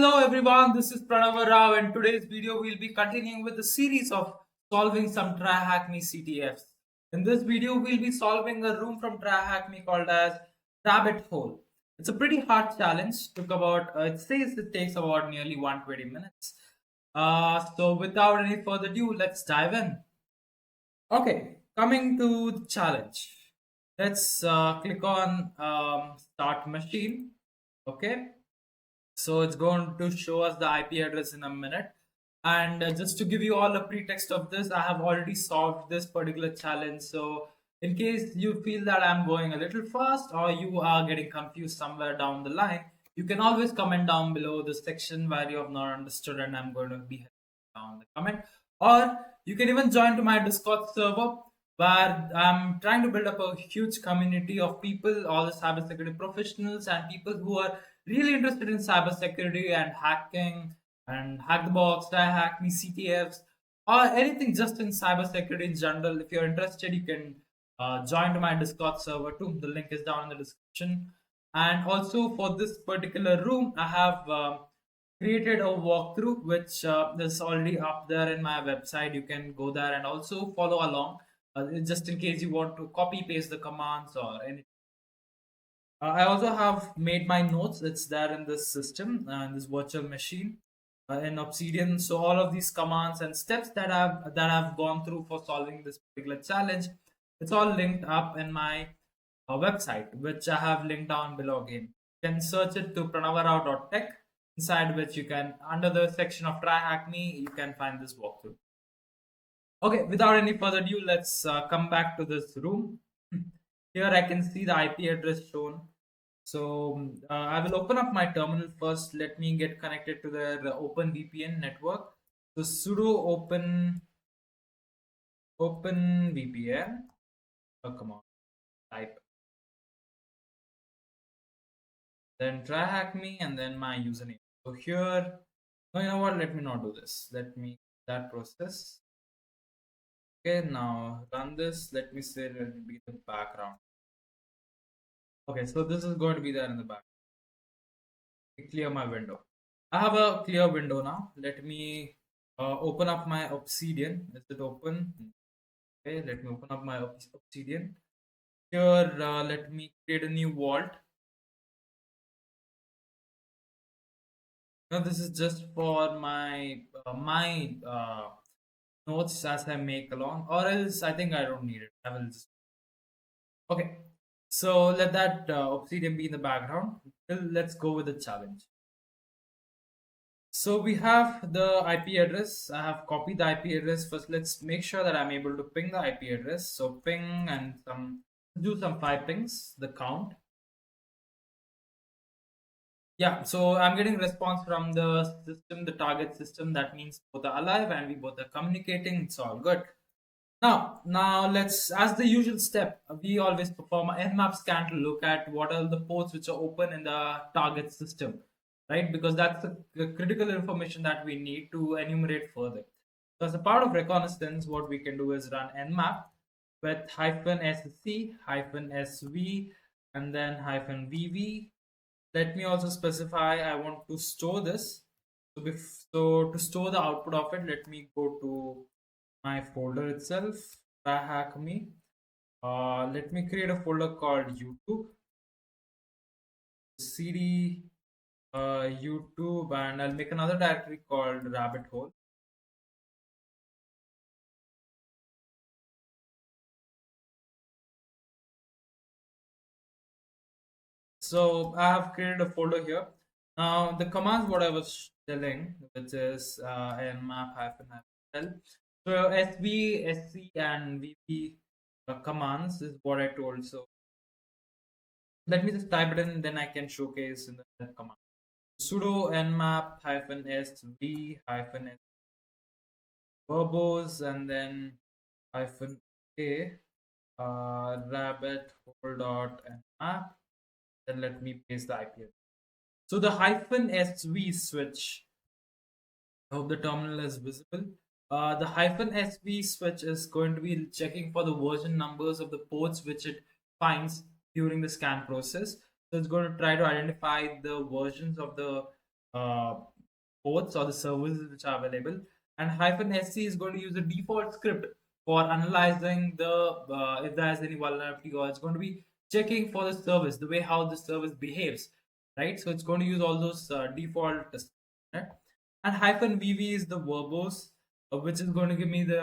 Hello everyone, this is Pranava, and today's video we'll be continuing with the series of solving some TryHackMe CTFs. In this video, we'll be solving a room from TryHackMe called as Rabbit Hole. It's a pretty hard challenge. It says it takes about nearly 120 minutes. So without any further ado, let's dive in. Okay, coming to the challenge. Let's click on Start Machine. Okay. So it's going to show us the IP address in a minute. And just to give you all a pretext of this, I have already solved this particular challenge. So in case you feel that I'm going a little fast or you are getting confused somewhere down the line, you can always comment down below the section where you have not understood, and I'm going to be down the comment. Or you can even join to my Discord server where I'm trying to build up a huge community of people, all the cybersecurity professionals and people who are really interested in cybersecurity and hacking and hack the box, TryHackMe, CTFs, or anything just in cybersecurity in general. If you're interested, you can join to my Discord server too. The link is down in the description. And also for this particular room, I have created a walkthrough which is already up there in my website. You can go there and also follow along just in case you want to copy paste the commands or anything. I also have made my notes. It's there in this system and this virtual machine in Obsidian. So all of these commands and steps that I've gone through for solving this particular challenge, it's all linked up in my website, which I have linked down below again. You can search it to pranavarao.tech, inside which you can, under the section of TryHackMe, you can find this walkthrough. Okay, without any further ado, let's come back to this room. Here I can see the IP address shown. So I will open up my terminal first. Let me get connected to the OpenVPN network. So sudo open VPN. Oh, come on, type. Then TryHackMe and then my username. So here, no, you know what? Let me not do this. Let me that process. Okay, now run this. Let me say let it be the background. Okay, so this is going to be there in the back. Clear my window. I have a clear window now. Let me open up my Obsidian. Is it open? Okay, let me open up my Obsidian. Here, let me create a new vault. Now, this is just for my notes as I make along, or else I think I don't need it. I will just okay. So let that Obsidian be in the background. Let's go with the challenge. So we have the IP address. I have copied the IP address. First, let's make sure that I'm able to ping the IP address. So ping and do some 5 pings, the count. Yeah, so I'm getting response from the system, the target system. That means both are alive and we both are communicating. It's all good. Now let's, as the usual step, we always perform a nmap scan to look at what are the ports which are open in the target system, right? Because that's the critical information that we need to enumerate further. So as a part of reconnaissance, what we can do is run nmap with -sc -sv and then -vv. Let me also specify I want to store this. So to store the output of it, let me go to my folder itself, TryHackMe. Let me create a folder called YouTube, cd YouTube, and I'll make another directory called Rabbit Hole. So I have created a folder here. Now the commands what I was telling, which is nmap -l. So sv, sc, and vp commands is what I told. So let me just type it in, then I can showcase in the command. Sudo nmap -sv -s verbose and then -a rabbit hole dot nmap. Then let me paste the IP address. So the -sv switch, I hope the terminal is visible. The -sv switch is going to be checking for the version numbers of the ports which it finds during the scan process. So it's going to try to identify the versions of the uh, ports or the services which are available, and -sc is going to use the default script for analyzing the if there's any vulnerability, or it's going to be checking for the service, the way how the service behaves, right? So it's going to use all those default, right? And -vv is the verbose, which is going to give me the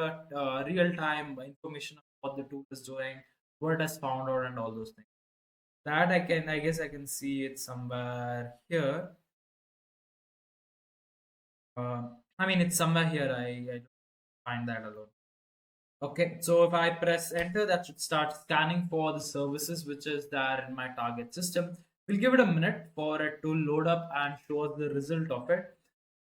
real-time information of what the tool is doing, what it has found out, and all those things. That I guess I can see it somewhere here. I mean, it's somewhere here. I don't find that alone. Okay, so if I press enter, that should start scanning for the services which is there in my target system. We'll give it a minute for it to load up and show us the result of it.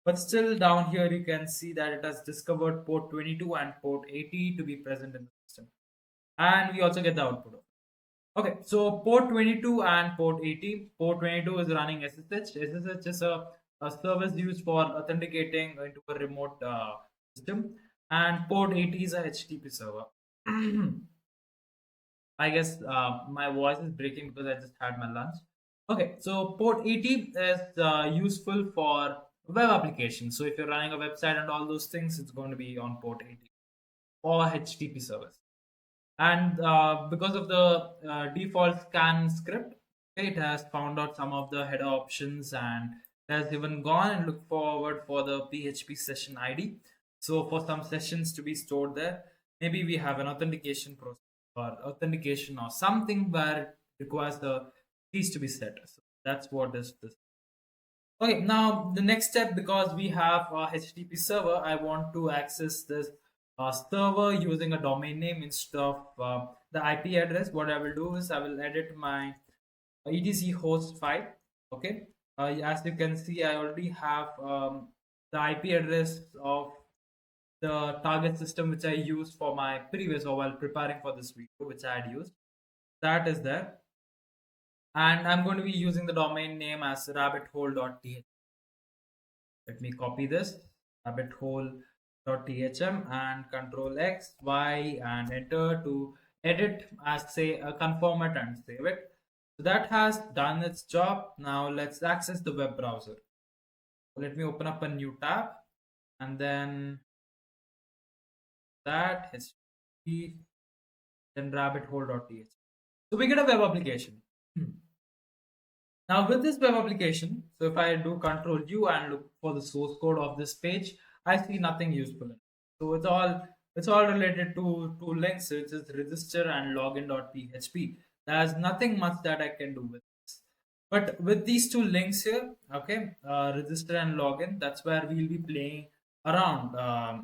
But still down here, you can see that it has discovered port 22 and port 80 to be present in the system. And we also get the output of it. Okay, so port 22 and port 80. Port 22 is running SSH. SSH is a service used for authenticating into a remote system, and port 80 is a HTTP server. I guess my voice is breaking because I just had my lunch. Okay, so port 80 is useful for web applications. So if you're running a website and all those things, it's going to be on port 80 or HTTP service. And because of the default scan script, it has found out some of the header options, and has even gone and looked forward for the PHP session ID. So for some sessions to be stored there, maybe we have an authentication process or authentication or something where it requires the keys to be set. So that's what this. Okay, now the next step, because we have a HTTP server, I want to access this server using a domain name instead of the IP address. What I will do is I will edit my etc host file. Okay, as you can see, I already have the IP address of the target system which I used for my previous, or while preparing for this video, which I had used. That is there, and I'm going to be using the domain name as rabbithole.th. Let me copy this rabbithole.thm and control X, Y, and enter to edit as say a conformat and save it. So that has done its job. Now let's access the web browser. So let me open up a new tab, and then that history, then rabbithole.th. So we get a web application. Now with this web application, so if I do Control U and look for the source code of this page, I see nothing useful in it. So it's all related to two links, which is register and login.php. There's nothing much that I can do with this. But with these two links here, okay, register and login, that's where we'll be playing around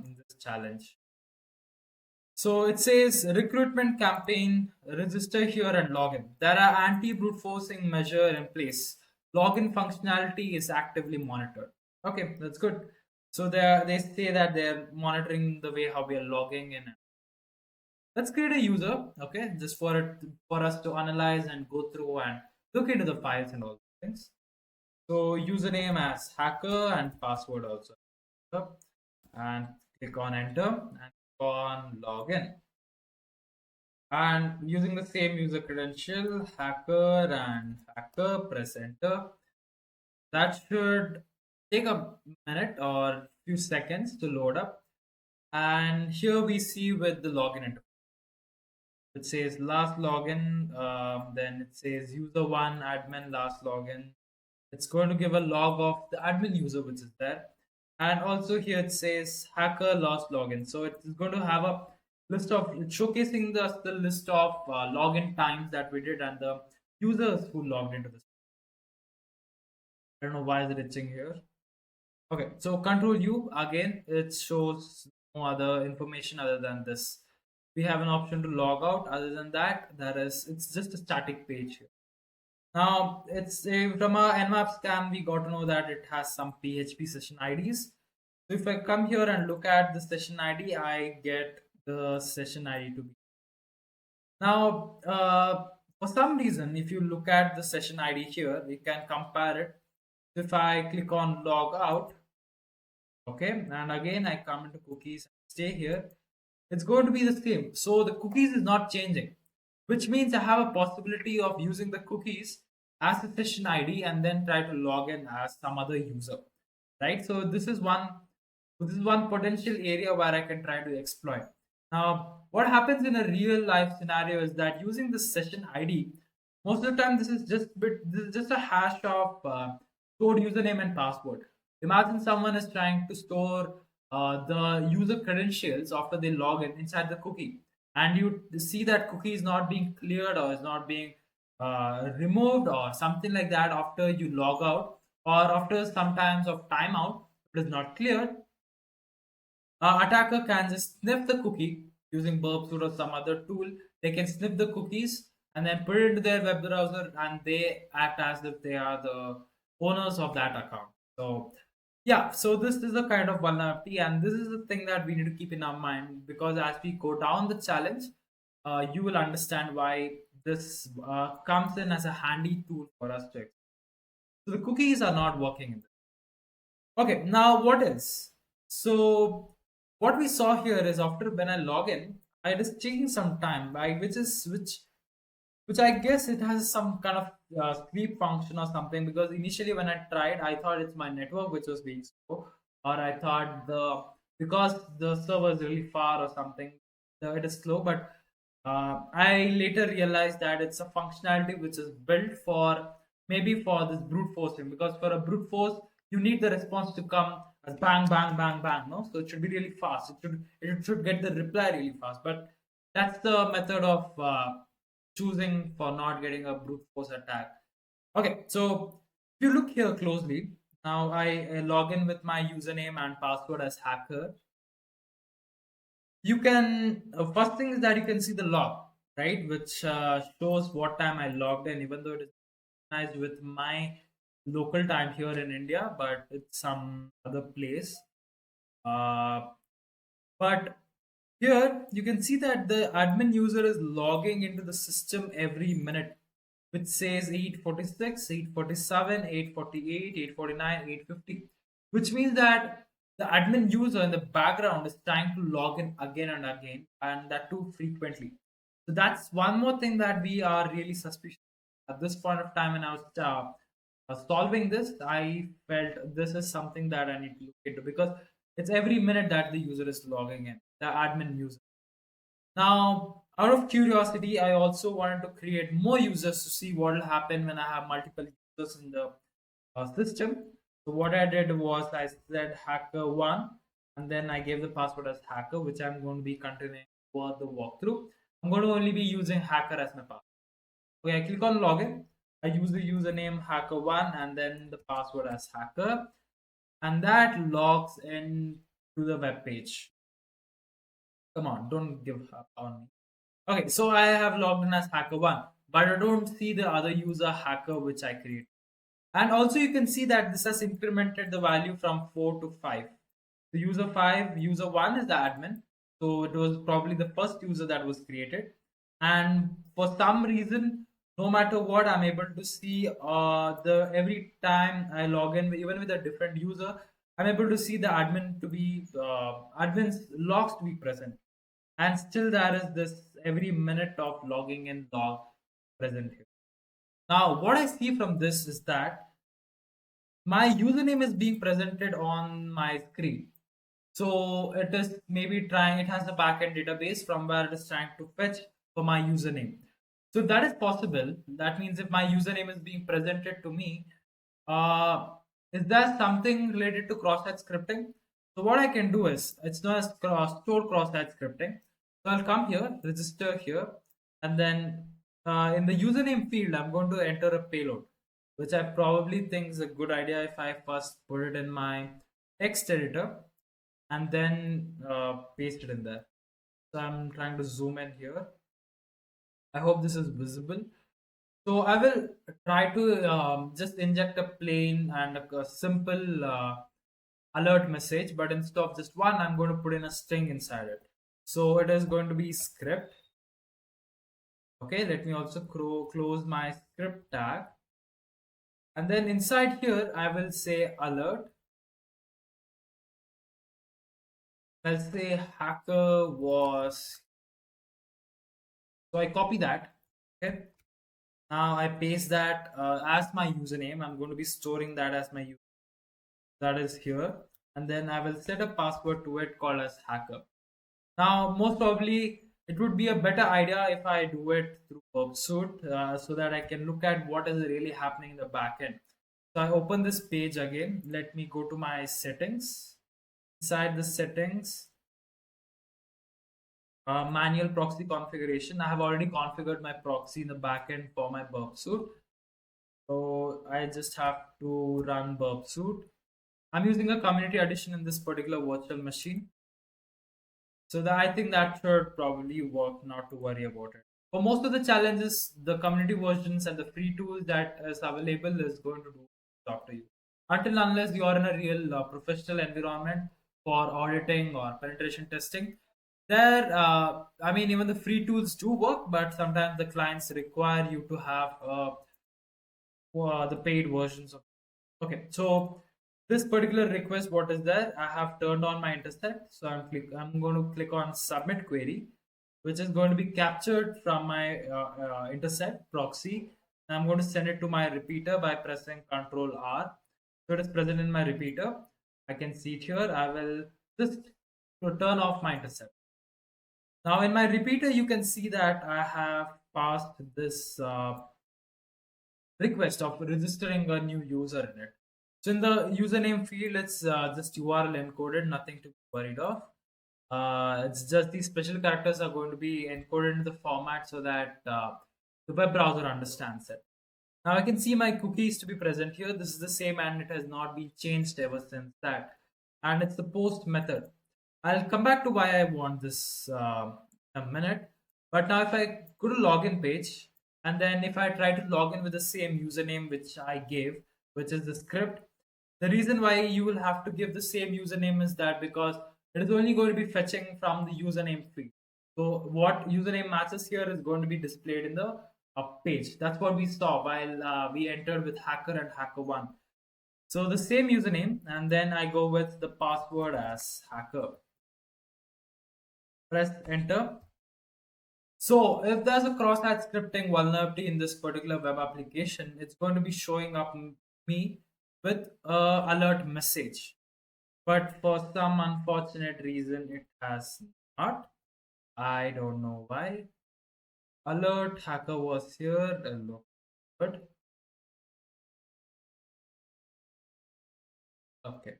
in this challenge. So it says recruitment campaign, register here and login. There are anti-brute forcing measure in place. Login functionality is actively monitored. Okay, that's good. So they say that they're monitoring the way how we are logging in. Let's create a user, okay, just for us to analyze and go through and look into the files and all things. So username as hacker and password also. And click on enter and on login, and using the same user credential hacker, press enter. That should take a minute or few seconds to load up, and here we see with the login interface, it says last login, then it says user 1 admin last login. It's going to give a log of the admin user which is there. And also here it says hacker last login. So it's going to have a list of showcasing the list of login times that we did and the users who logged into this. I don't know why is it itching here. Okay, so Control U again. It shows no other information other than this. We have an option to log out. Other than that, it's just a static page here. Now, it's from our Nmap scan, we got to know that it has some PHP session IDs. So if I come here and look at the session ID, I get the session ID to be. Now, for some reason, if you look at the session ID here, we can compare it. If I click on log out, okay, and again I come into cookies, stay here, it's going to be the same. So the cookies is not changing, which means I have a possibility of using the cookies as a session ID and then try to log in as some other user. right? So this is one potential area where I can try to exploit. Now, what happens in a real life scenario is that using the session ID, most of the time this is just a hash of stored username and password. Imagine someone is trying to store the user credentials after they log in inside the cookie, and you see that cookie is not being cleared or is not being removed or something like that after you log out or after some times of timeout. It is not cleared. Attacker can just sniff the cookie using Burp Suite or some other tool. They can sniff the cookies and then put it into their web browser, and they act as if they are the owners of that account. So, yeah, so this is a kind of vulnerability, and this is the thing that we need to keep in our mind, because as we go down the challenge, you will understand why this comes in as a handy tool for us to. So the cookies are not working in this. Okay, now what else? So what we saw here is after when I log in, it is taking some time, right? Which I guess it has some kind of sleep function or something, because initially when I tried, I thought it's my network which was being slow, or I thought because the server is really far or something, it is slow. But I later realized that it's a functionality which is built for maybe for this brute forcing, because for a brute force you need the response to come as bang bang bang bang, no? So it should be really fast. It should get the reply really fast. But that's the method of choosing for not getting a brute force attack. Okay, so if you look here closely, now I log in with my username and password as hacker. You can first thing is that you can see the log, right, which shows what time I logged in, even though it is synchronized with my local time here in India, but it's some other place. Uh, but here you can see that the admin user is logging into the system every minute, which says 8:46, 8:47, 8:48, 8:49, 8:50, which means that the admin user in the background is trying to log in again and again, and that too frequently. So that's one more thing that we are really suspicious at this point of time. When I was solving this, I felt this is something that I need to look into, because it's every minute that the user is logging in, the admin user. Now, out of curiosity, I also wanted to create more users to see what will happen when I have multiple users in the system. So what I did was I said hacker1, and then I gave the password as hacker, which I'm going to be continuing for the walkthrough. I'm going to only be using hacker as my password. Okay, I click on login. I use the username hacker1 and then the password as hacker, and that logs in to the web page. Come on, don't give up on me. Okay, so I have logged in as hacker1, but I don't see the other user hacker which I created. And also you can see that this has incremented the value from 4 to 5. The user 5, user 1 is the admin. So it was probably the first user that was created. And for some reason, no matter what, I'm able to see the every time I log in, even with a different user, I'm able to see the admin's logs to be present. And still there is this every minute of logging in log present here. Now, what I see from this is that my username is being presented on my screen. So it is maybe trying, it has a backend database from where it is trying to fetch for my username. So that is possible. That means if my username is being presented to me, uh, is there something related to cross-site scripting? So what I can do is, it's known as stored cross-site scripting. So I'll come here, register here, and then in the username field, I'm going to enter a payload, which I probably think is a good idea if I first put it in my text editor and then paste it in there. So I'm trying to zoom in here. I hope this is visible. So I will try to just inject a plain and a simple alert message, but instead of just one, I'm going to put in a string inside it. So it is going to be script. Okay, let me also close my script tag. And then inside here, I will say alert. I'll say hacker was. So I copy that. Okay. Now I paste that as my username. I'm going to be storing that as my username. that is here, and then I will set a password to it called as hacker. Now, most probably, it would be a better idea if I do it through Burp Suite, so that I can look at what is really happening in the backend. So I open this page again. Let me go to my settings. Inside the settings, manual proxy configuration. I have already configured my proxy in the backend for my Burp Suite. So I just have to run Burp Suite. I'm using a community edition in this particular virtual machine. So I think that should probably work, not to worry about it. For most of the challenges, the community versions and the free tools that is available is going to do talk to you. Until unless you are in a real professional environment for auditing or penetration testing, there, I mean, even the free tools do work, but sometimes the clients require you to have the paid versions of. Okay, so this particular request, what is there? I have turned on my intersect, so I'm going to click on submit query, which is going to be captured from my intersect proxy. And I'm going to send it to my repeater by pressing Control R. So it is present in my repeater. I can see it here. I will just turn off my intercept. Now in my repeater, you can see that I have passed this request of registering a new user in it. So in the username field, it's just URL encoded, nothing to be worried of. It's just these special characters are going to be encoded into the format so that the web browser understands it. Now I can see my cookies to be present here. This is the same and it has not been changed ever since that. And it's the post method. I'll come back to why I want this in a minute. But now if I go to login page, and then if I try to log in with the same username which I gave, which is the script, the reason why you will have to give the same username is that because it is only going to be fetching from the username field. So what username matches here is going to be displayed in the page. That's what we saw while we entered with hacker and hacker1. So the same username, and then I go with the password as hacker. Press enter. So if there's a cross-site scripting vulnerability in this particular web application, it's going to be showing up me with a alert message. But for some unfortunate reason, it has not. I don't know why. Alert hacker was here. Look good. Okay.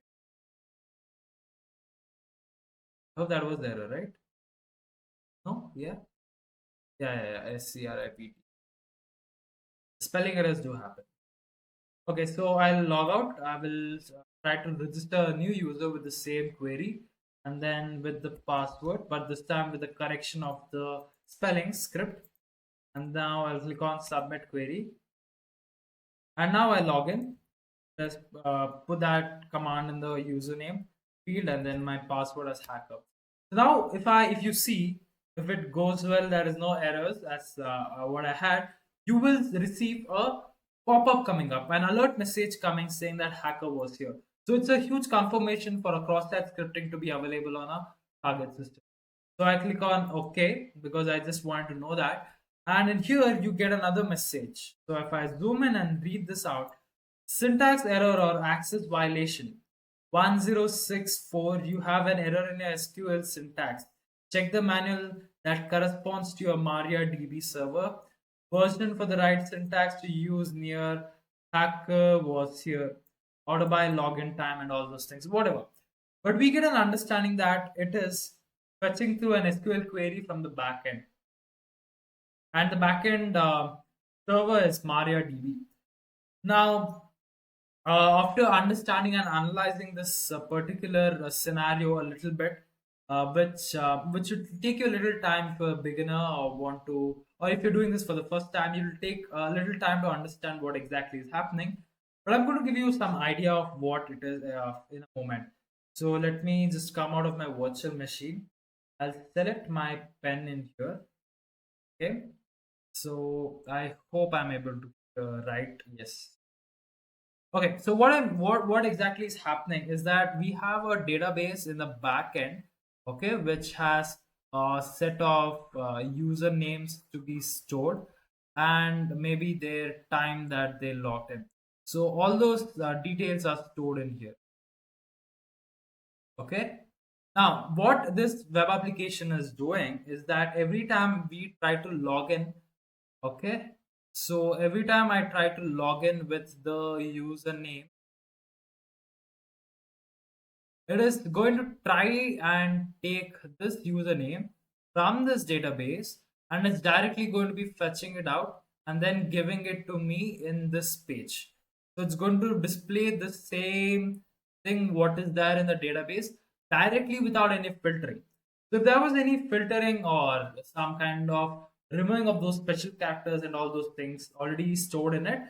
Hope that was the error, right? No? Yeah? Yeah. SCRIPT. Spelling errors do happen. Okay, so I'll log out. I will try to register a new user with the same query and then with the password, but this time with the correction of the spelling script. And now I'll click on submit query. And now I log in. Just put that command in the username field and then my password as hacker. So now if you see, if it goes well, there is no errors as what I had, you will receive a pop-up coming up, an alert message coming saying that hacker was here. So it's a huge confirmation for a cross-site scripting to be available on a target system. So I click on OK because I just want to know that. And in here you get another message. So if I zoom in and read this out, syntax error or access violation 1064, you have an error in your SQL syntax. Check the manual that corresponds to your MariaDB server. Version for the right syntax to use near hacker was here. Order by login time and all those things, whatever. But we get an understanding that it is fetching through an SQL query from the backend. And the backend server is MariaDB. Now, after understanding and analyzing this particular scenario a little bit, which should take you a little time if you're a beginner or want to, or if you're doing this for the first time, it will take a little time to understand what exactly is happening. But I'm going to give you some idea of what it is in a moment. So let me just come out of my virtual machine. I'll select my pen in here. Okay. So I hope I'm able to write. Yes. Okay, so what exactly is happening is that we have a database in the back end, okay, which has a set of usernames to be stored and maybe their time that they logged in. So all those details are stored in here. Okay. Now, what this web application is doing is that every time we try to log in, okay, so every time I try to log in with the username, it is going to try and take this username from this database, and it's directly going to be fetching it out and then giving it to me in this page. So it's going to display the same thing what is there in the database directly without any filtering. So if there was any filtering or some kind of removing of those special characters and all those things already stored in it,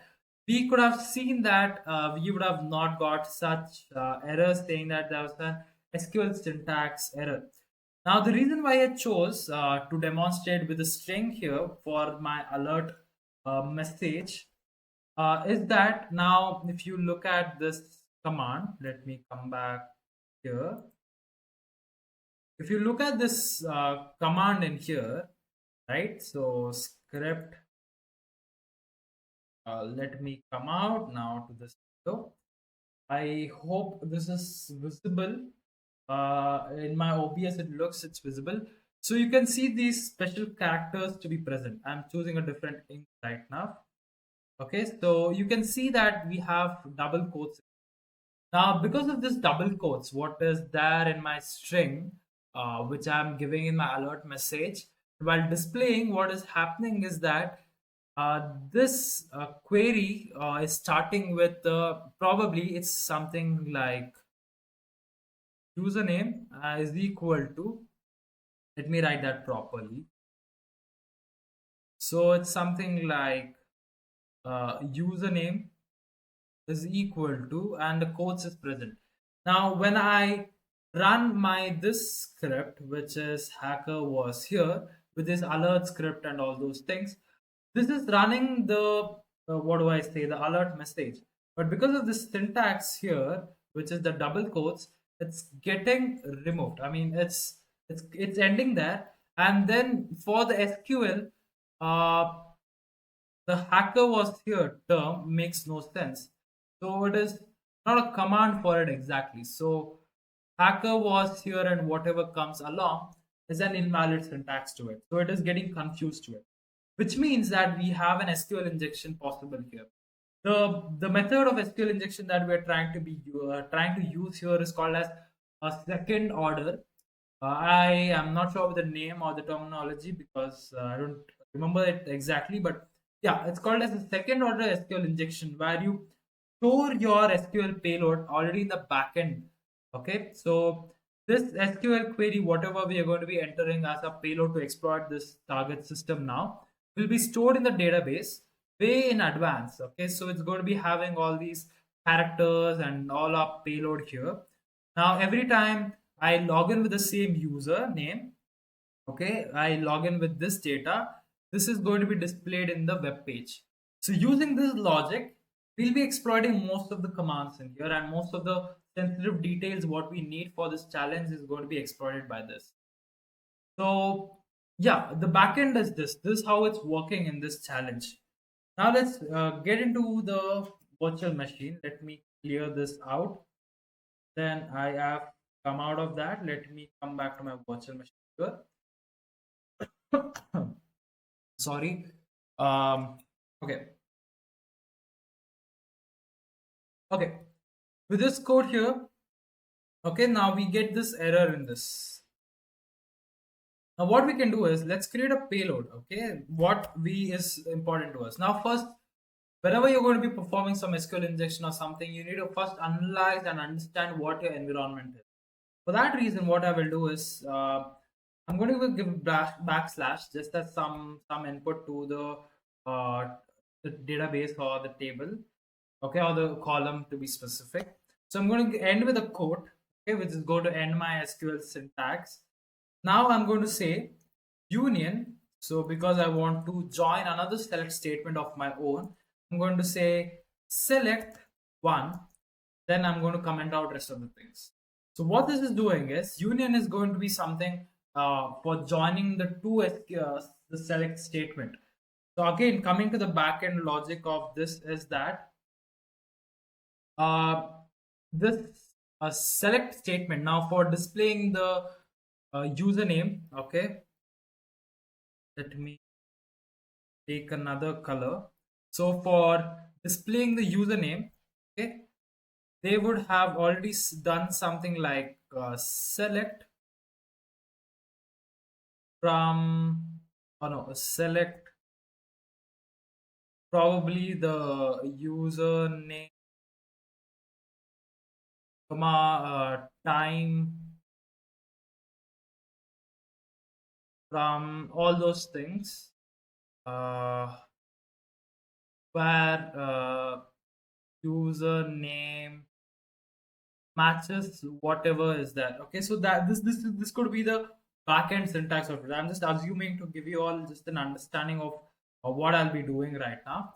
we could have seen that we would have not got such errors saying that there was an SQL syntax error. Now, the reason why I chose to demonstrate with a string here for my alert message is that now, if you look at this command, let me come back here. If you look at this command in here, right? So, script, let me come out now to this window. I hope this is visible. In my OBS, it's visible. So you can see these special characters to be present. I'm choosing a different ink right now. Okay, so you can see that we have double quotes. Now, because of this double quotes, what is there in my string, which I'm giving in my alert message, while displaying what is happening is that this query is starting with probably it's something like username is equal to, let me write that properly. So it's something like username is equal to and the quotes is present. Now when I run my this script, which is hacker was here with this alert script and all those things, this is running the what do I say, the alert message. But because of this syntax here, which is the double quotes, it's getting removed. I mean it's ending there. And then for the SQL, uh, the hacker was here term makes no sense. So it is not a command for it exactly. So hacker was here and whatever comes along is an invalid syntax to it. So it is getting confused to it, which means that we have an SQL injection possible here. The method of SQL injection that we are trying to use here is called as a second order. I am not sure of the name or the terminology because I don't remember it exactly, but yeah, it's called as a second order SQL injection where you store your SQL payload already in the backend. Okay, so this SQL query, whatever we are going to be entering as a payload to exploit this target system now, will be stored in the database way in advance. Okay, so it's going to be having all these characters and all our payload here. Now, every time I log in with the same user name, okay, I log in with this data, this is going to be displayed in the web page. So using this logic, we'll be exploiting most of the commands in here, and most of the sensitive details what we need for this challenge is going to be exploited by this. So yeah, the backend is this. This is how it's working in this challenge. Now let's get into the virtual machine. Let me clear this out. Then I have come out of that. Let me come back to my virtual machine here. Sorry. Um, okay. Okay. With this code here, okay, now we get this error in this. Now what we can do is let's create a payload. Okay, what we is important to us. Now first, whenever you're going to be performing some SQL injection or something, you need to first analyze and understand what your environment is. For that reason, what I will do is I'm going to give backslash just as some input to the database or the table, okay, or the column to be specific. So I'm going to end with a quote, okay, which is going to end my SQL syntax. Now I'm going to say union. So because I want to join another select statement of my own, I'm going to say select one. Then I'm going to comment out rest of the things. So what this is doing is union is going to be something for joining the the select statement. So again, coming to the backend logic of this is that uh, this a select statement. Now for displaying the username, okay, let me take another color. So for displaying the username, okay, they would have already done something like select from, oh no, select probably the username, comma, time, from all those things, uh, where username matches whatever is there. Okay, so that this could be the backend syntax of it. I'm just assuming to give you all just an understanding of what I'll be doing right now.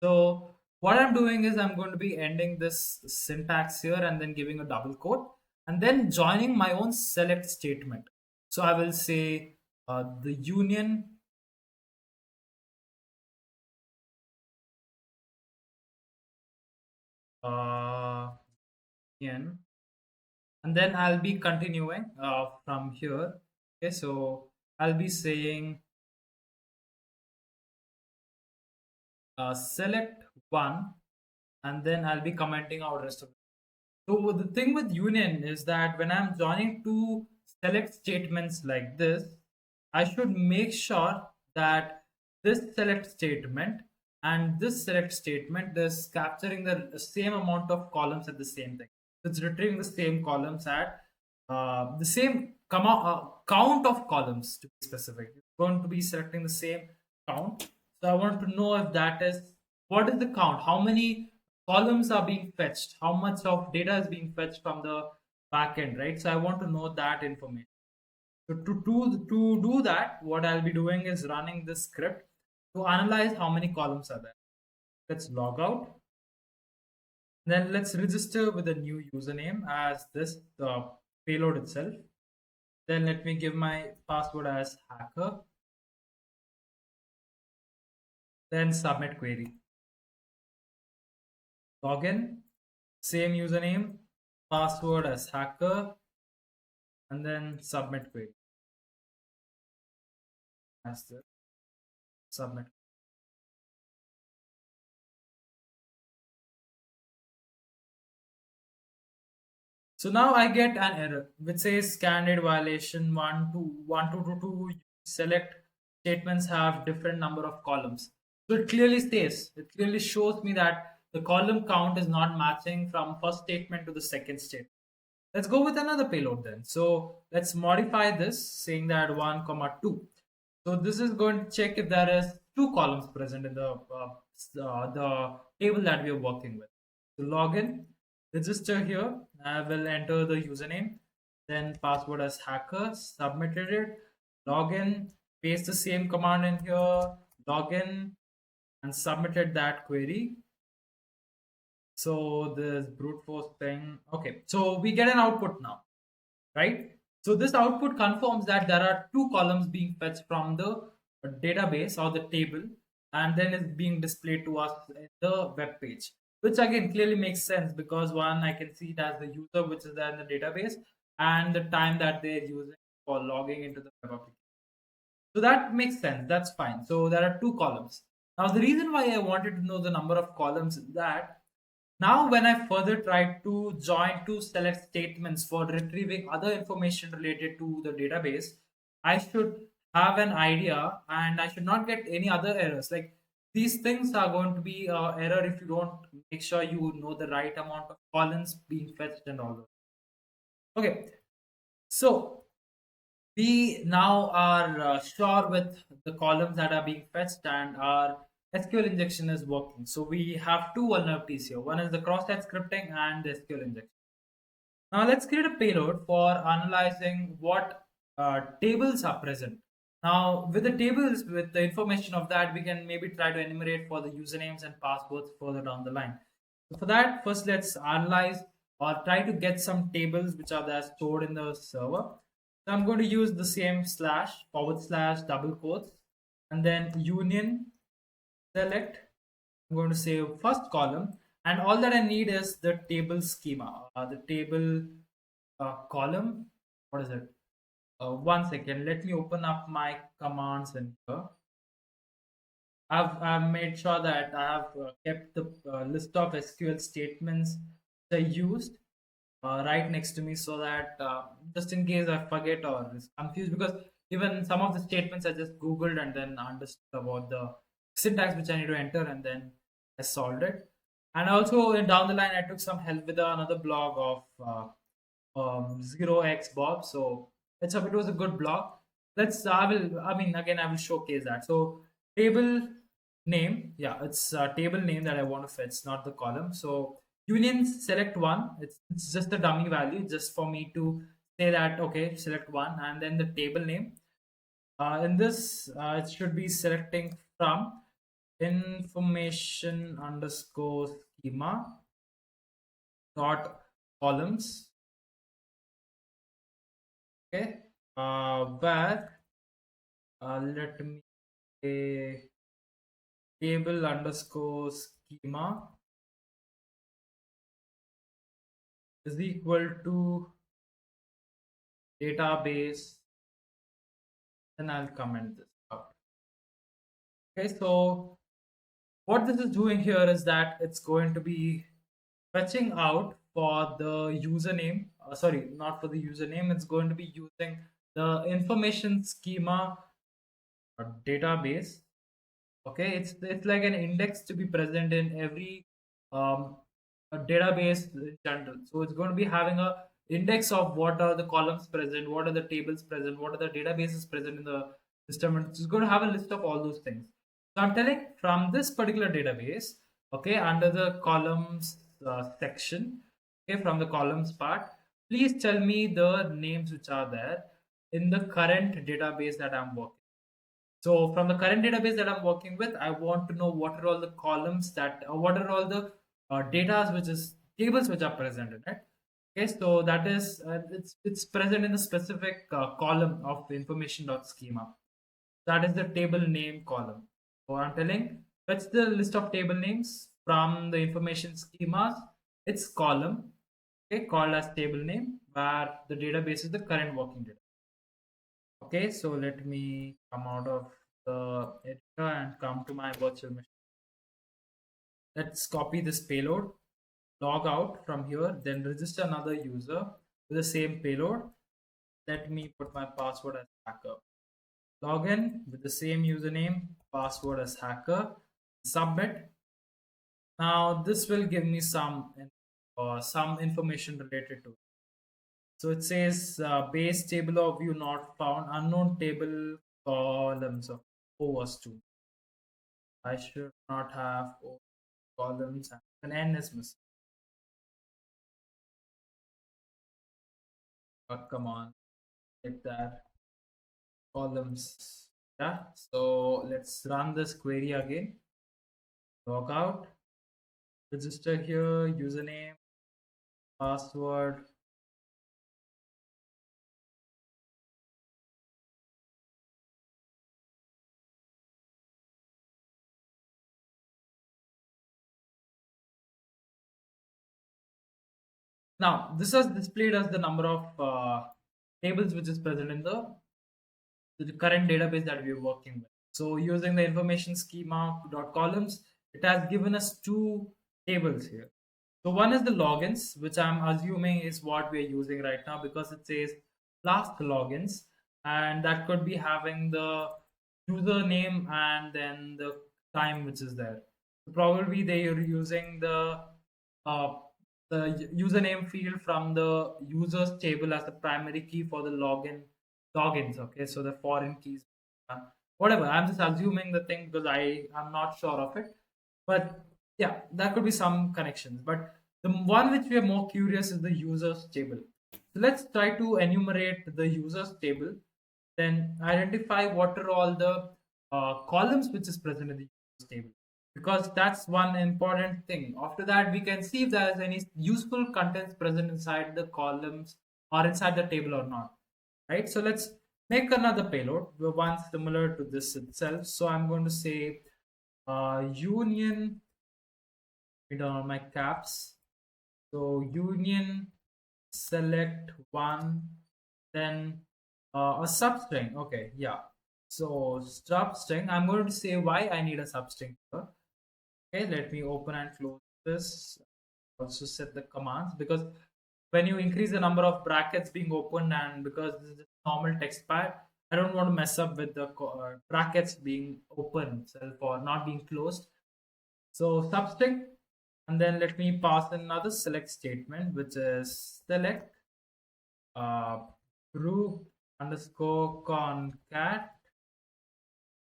So what I'm doing is I'm going to be ending this syntax here and then giving a double quote and then joining my own select statement. So I will say the union uh, union, and then I'll be continuing from here. Okay, so I'll be saying select one, and then I'll be commenting out rest of it. So the thing with union is that when I'm joining two select statements like this, I should make sure that this select statement and this select statement is capturing the same amount of columns at the same thing. So it's retrieving the same columns at the same count of columns to be specific. It's going to be selecting the same count. So I want to know if that is what is the count, how many columns are being fetched, how much of data is being fetched from the backend, right? So I want to know that information. So to do that, what I'll be doing is running this script to analyze how many columns are there. Let's log out. Then let's register with a new username as this payload itself. Then let me give my password as hacker. Then submit query. Login, same username, password as hacker, and then submit query. As the submit. So now I get an error which says candidate violation 1, 2, 1, 2, 2, 2. Select statements have different number of columns. So it clearly states, it clearly shows me that the column count is not matching from first statement to the second statement. Let's go with another payload then. So let's modify this saying that 1, comma 2. So this is going to check if there is two columns present in the table that we are working with. So login, register here. I will enter the username, then password as hacker, submitted it, login, paste the same command in here, login, and submitted that query. So this brute force thing. Okay, so we get an output now, right? So this output confirms that there are two columns being fetched from the database or the table, and then is being displayed to us in the web page, which again clearly makes sense because one, I can see it as the user which is there in the database and the time that they're using for logging into the web application. So that makes sense. That's fine. So there are two columns. Now the reason why I wanted to know the number of columns is that now, when I further tried to join two select statements for retrieving other information related to the database, I should have an idea and I should not get any other errors. Like these things are going to be error if you don't make sure you know the right amount of columns being fetched and all that. Okay, so we now are sure with the columns that are being fetched and our SQL injection is working. So we have two vulnerabilities here. One is the cross-site scripting and the SQL injection. Now let's create a payload for analyzing what tables are present. Now with the tables, with the information of that, we can maybe try to enumerate for the usernames and passwords further down the line. So for that, first let's analyze or try to get some tables which are there stored in the server. So I'm going to use the same slash forward slash double quotes and then union select. I'm going to say first column and all that I need is the table schema, the table column. What is it? One second, let me open up my commands in here. I've made sure that I have kept the list of SQL statements I used right next to me, so that just in case I forget or is confused, because even some of the statements I just googled and then understood about the syntax which I need to enter, and then I solved it. And also down the line I took some help with another blog of 0x Bob. So it was a good blog. I will showcase that. So table name, yeah, it's a table name that I want to fetch, not the column. So union select one, it's just a dummy value just for me to say that okay, select one, and then the table name. In this, it should be selecting from information underscore schema dot columns. Okay, where let me say table underscore schema is equal to database. Then I'll comment this out. Okay, so what this is doing here is that it's going to be fetching out for the username. Sorry, not for the username. It's going to be using the information schema database. Okay, it's like an index to be present in every um, a database in general. So it's going to be having a index of what are the columns present, what are the tables present, what are the databases present in the system, and it's going to have a list of all those things. So I'm telling from this particular database, okay, under the columns section, okay, from the columns part, please tell me the names which are there in the current database that I'm working. So from the current database that I'm working with, I want to know what are all the columns what are all the data, which is tables which are present in it. Okay, so that is it's present in the specific column of information.schema. That is the table name column. So I'm telling that's the list of table names from the information schemas. It's column, okay, called as table name, where the database is the current working data. Okay, so let me come out of the editor and come to my virtual machine. Let's copy this payload, log out from here, then register another user with the same payload. Let me put my password as hacker. Log in with the same username, password as hacker, submit. Now this will give me some information related to it. So it says base table of view not found, unknown table columns of O was 2. I should not have O columns and an N is missing. But come on, get that columns. Yeah, so let's run this query again. Log out, register here, username, password. Now, this is displayed as the number of tables which is present in the current database that we are working with. So, using the information schema dot columns, it has given us two tables here. So, one is the logins, which I'm assuming is what we are using right now because it says last logins, and that could be having the username and then the time which is there. So probably they are using uh, the username field from the users table as the primary key for the logins. Okay, so the foreign keys, uh, whatever. I'm just assuming the thing because I'm not sure of it, but yeah, that could be some connections. But the one which we are more curious is the users table. So let's try to enumerate the users table, then identify what are all the columns which is present in the users table, because that's one important thing. After that, we can see if there is any useful contents present inside the columns or inside the table or not. Right. So let's make another payload, one similar to this itself. So I'm going to say union Put on my caps. So union select one, then a substring. Okay, yeah. So substring. I'm going to say why I need a substring here. Okay, let me open and close this. Also set the commands, because when you increase the number of brackets being opened, and because this is a normal text pad, I don't want to mess up with the brackets being open itself or not being closed. So substring, and then let me pass another select statement, which is select uh, group underscore concat.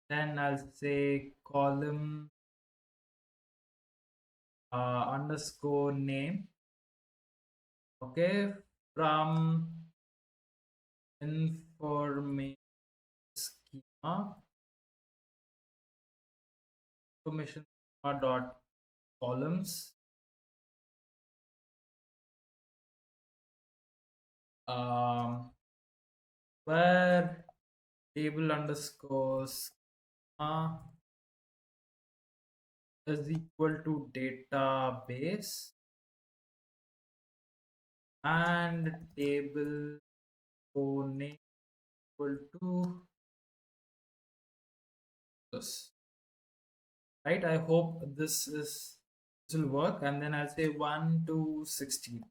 Then I'll say column underscore name. Okay, from information schema, information schema dot columns, where table underscore schema is equal to database, and table name equal to this. Right, I hope this will work. And then I'll say 1 to 16.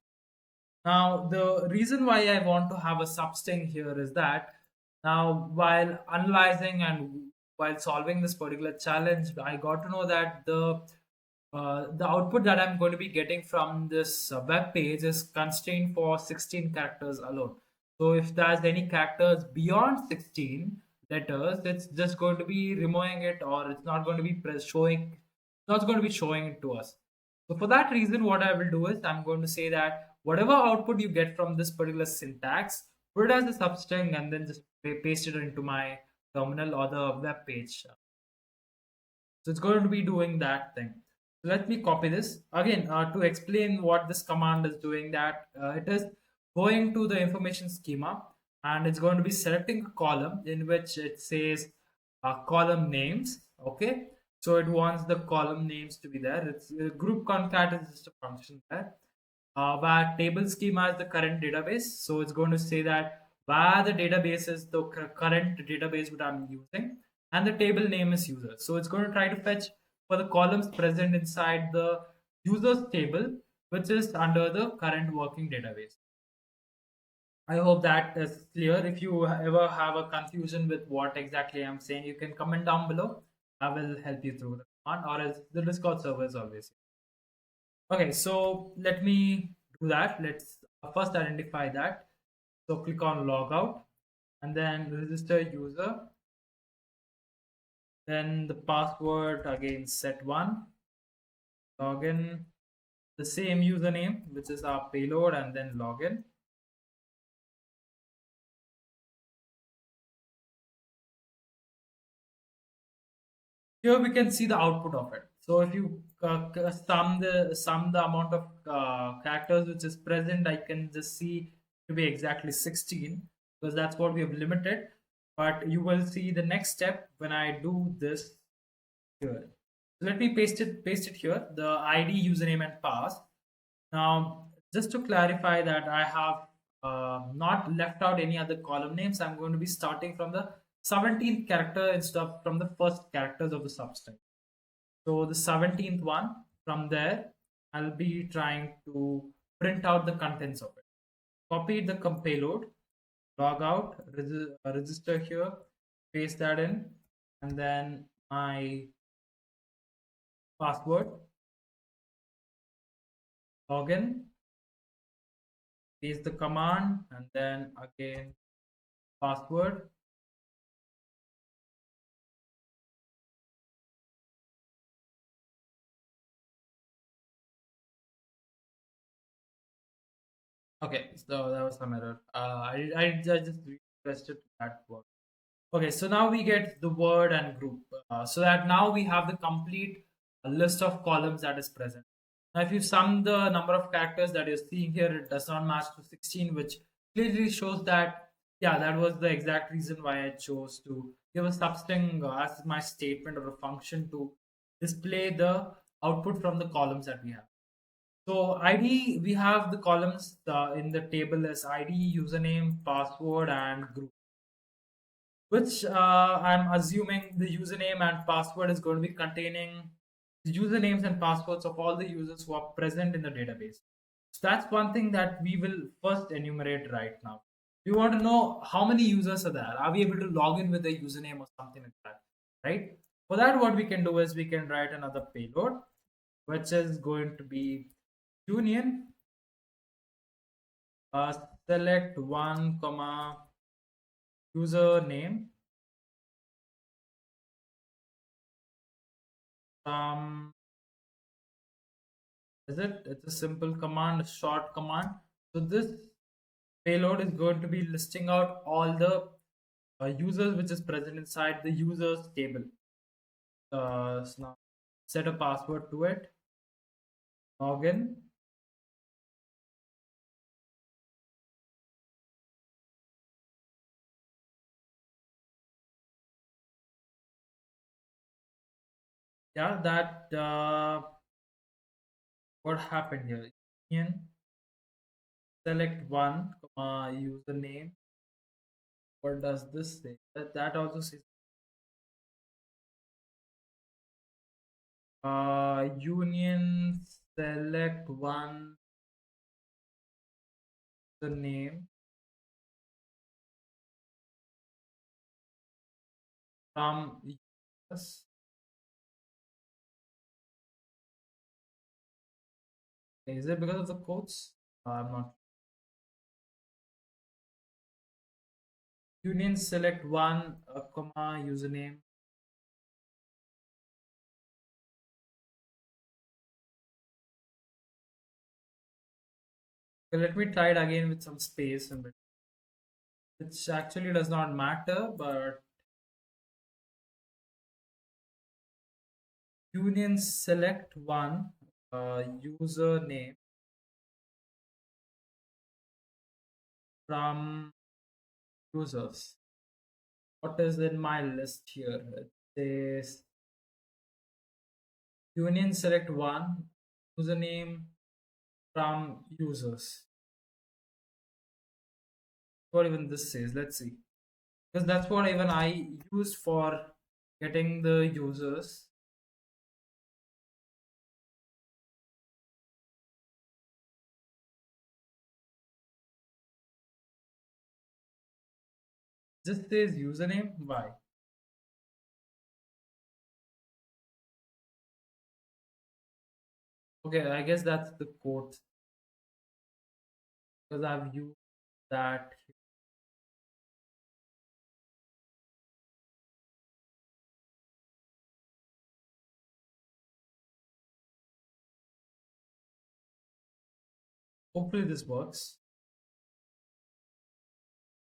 Now the reason why I want to have a substring here is that now while analyzing and while solving this particular challenge, I got to know that the output that I'm going to be getting from this web page is constrained for 16 characters alone. So if there's any characters beyond 16 letters, it's just going to be removing it, or it's not going to be showing. It's not going to be showing it to us. So for that reason, what I will do is I'm going to say that whatever output you get from this particular syntax, put it as a substring and then just paste it into my terminal or the web page. So it's going to be doing that thing. So let me copy this again to explain what this command is doing. That it is going to the information schema, and it's going to be selecting a column in which it says column names. Okay, so it wants the column names to be there. It's group concat is just a function there. Where table schema is the current database, so it's going to say that where the database is the current database that I'm using, and the table name is user. So it's going to try to fetch for the columns present inside the users table, which is under the current working database. I hope that is clear. If you ever have a confusion with what exactly I'm saying, you can comment down below. I will help you through the command, or else the Discord server is always here. Okay, so let me do that. Let's first identify that. So click on logout and then register user. Then the password again set one. Login, the same username, which is our payload, and then login. Here we can see the output of it. So if you sum the amount of characters which is present, I can just see to be exactly 16, because that's what we have limited. But you will see the next step when I do this here. So let me paste it here, the ID, username, and pass. Now, just to clarify that I have not left out any other column names, I'm going to be starting from the 17th character instead of from the first characters of the substring. So the 17th one, from there, I'll be trying to print out the contents of it. Copy the payload, log out, register here, paste that in, and then my password, login, paste the command, and then again password. Okay, so that was some error. I just requested that word. Okay, so now we get the word and group. So that now we have the complete list of columns that is present. Now, if you sum the number of characters that you're seeing here, it does not match to 16, which clearly shows that, yeah, that was the exact reason why I chose to give a substring as my statement or a function to display the output from the columns that we have. So ID, we have the columns in the table as ID, username, password, and group, which I'm assuming the username and password is going to be containing the usernames and passwords of all the users who are present in the database. So that's one thing that we will first enumerate right now. We want to know how many users are there. Are we able to log in with a username or something like that, right? For that, what we can do is we can write another payload, which is going to be union uh, select one comma username from, is it? It's a simple command, a short command. So this payload is going to be listing out all the users which is present inside the users table. So now set a password to it, login. Yeah, that what happened here? Union select one comma username. What does this say? That also says union select one the name from users. Is it because of the quotes? I'm not. Union select one comma username. Okay, let me try it again with some space in between, which actually does not matter, but union select one username from users. What is in my list here? It says union select one username from users. What even this says? Let's see. Because that's what even I used for getting the users. Just says username. Why? Okay, I guess that's the quote because I've used that. Hopefully this works.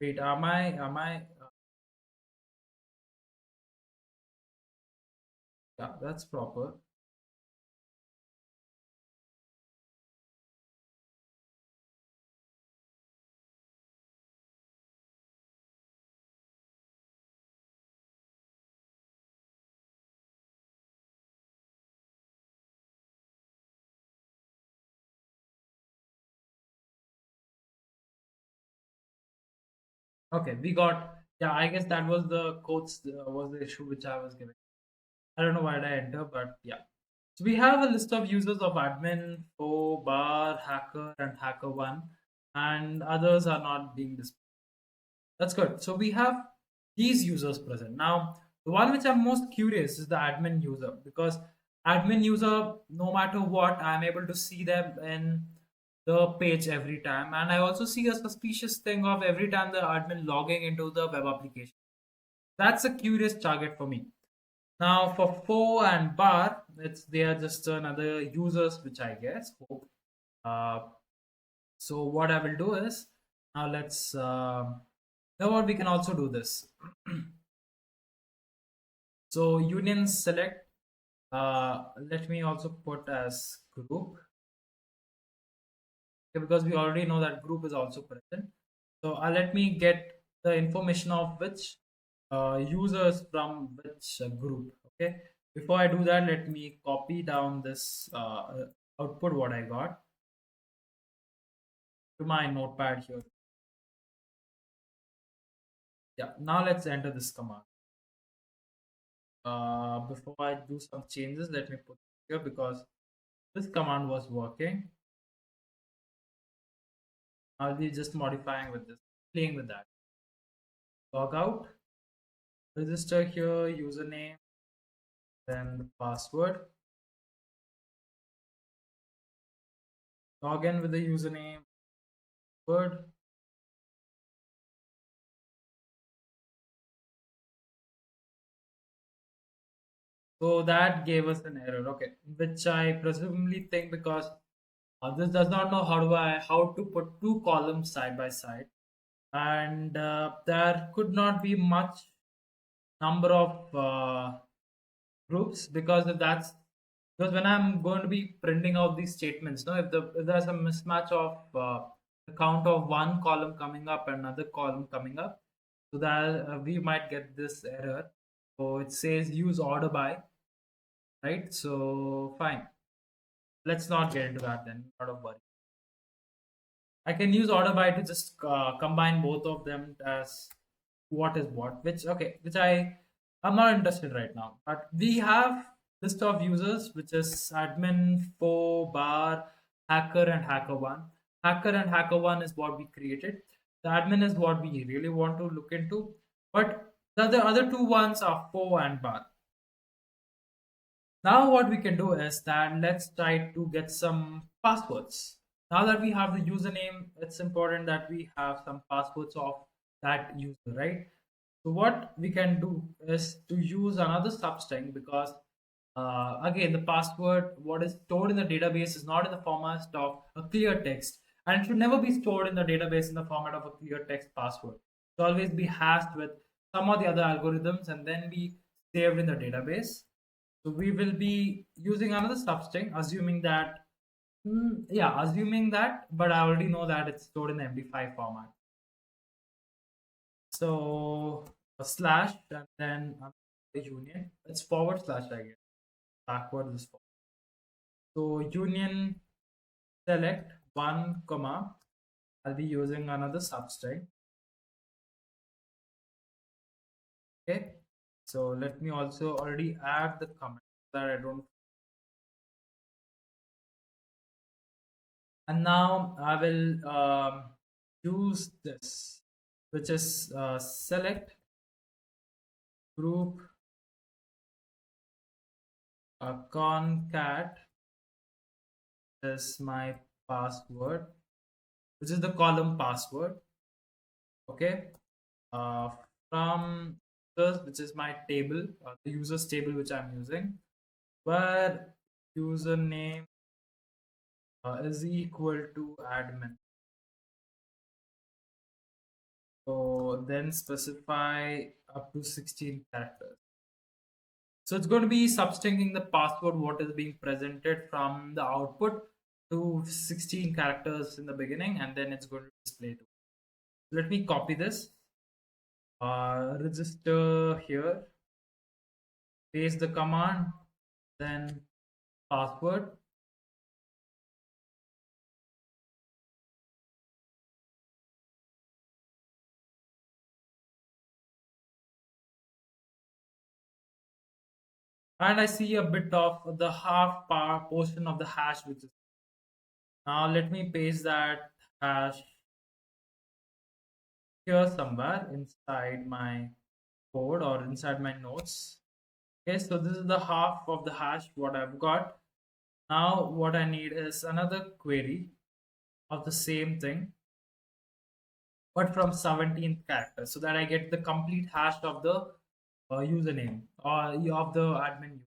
Wait, yeah, that's proper. Okay, we got, yeah, I guess that was the quotes was the issue which I was giving. I don't know why did I enter, but yeah. So we have a list of users of admin, O, bar, hacker, and hacker1, and others are not being displayed. That's good. So we have these users present. Now, the one which I'm most curious is the admin user, because admin user, no matter what, I'm able to see them in the page every time. And I also see a suspicious thing of every time the admin logging into the web application. That's a curious target for me. Now for fo and bar, they are just another users, which I guess hope. Uh, so what I will do is now let's now what we can also do this. So union select. Let me also put as group, okay, because we already know that group is also present. So let me get the information of which users from which group. Okay, Before I do that, let me copy down this output what I got to my notepad here. Yeah, now let's enter this command. Before I do some changes, let me put here because this command was working. I'll be just modifying with this, playing with that. Log out, register here, username, then the password. Log in with the username, word. So that gave us an error, okay, which I presumably think because this does not know how to put two columns side by side, and there could not be much number of groups because if that's because when I'm going to be printing out these statements, no, if there's a mismatch of the count of one column coming up and another column coming up, so that we might get this error. So it says use order by, right? So fine, let's not get into that then. Not of worry. I can use order by to just combine both of them as what is what, which okay, which I'm not interested right now. But we have list of users, which is admin, fo, bar, hacker, and hacker one. Hacker and hacker one is what we created. The admin is what we really want to look into. But the other two ones are fo and bar. Now what we can do is that let's try to get some passwords. Now that we have the username, it's important that we have some passwords of that user, right? So what we can do is to use another substring because again the password what is stored in the database is not in the format of a clear text and it should never be stored in the database in the format of a clear text password. It should always be hashed with some of the other algorithms and then be saved in the database. So we will be using another substring, assuming that, yeah, assuming that, but I already know that it's stored in the MD5 format. So a slash and then a union. It's forward slash, I guess. Backward is forward. So union select one comma. I'll be using another substring. Okay. So let me also already add the comment that I don't. And now I will use this, which is select group concat is my password, which is the column password. Okay. Uh, from users, which is my table, the users table which I'm using, where username is equal to admin. So then specify up to 16 characters. So it's going to be substringing the password what is being presented from the output to 16 characters in the beginning, and then it's going to display to. Let me copy this, register here, paste the command, then password. And I see a bit of the half portion of the hash, which is now let me paste that hash here somewhere inside my code or inside my notes. Okay, so this is the half of the hash what I've got. Now what I need is another query of the same thing, but from 17th character, so that I get the complete hash of the username or of the admin.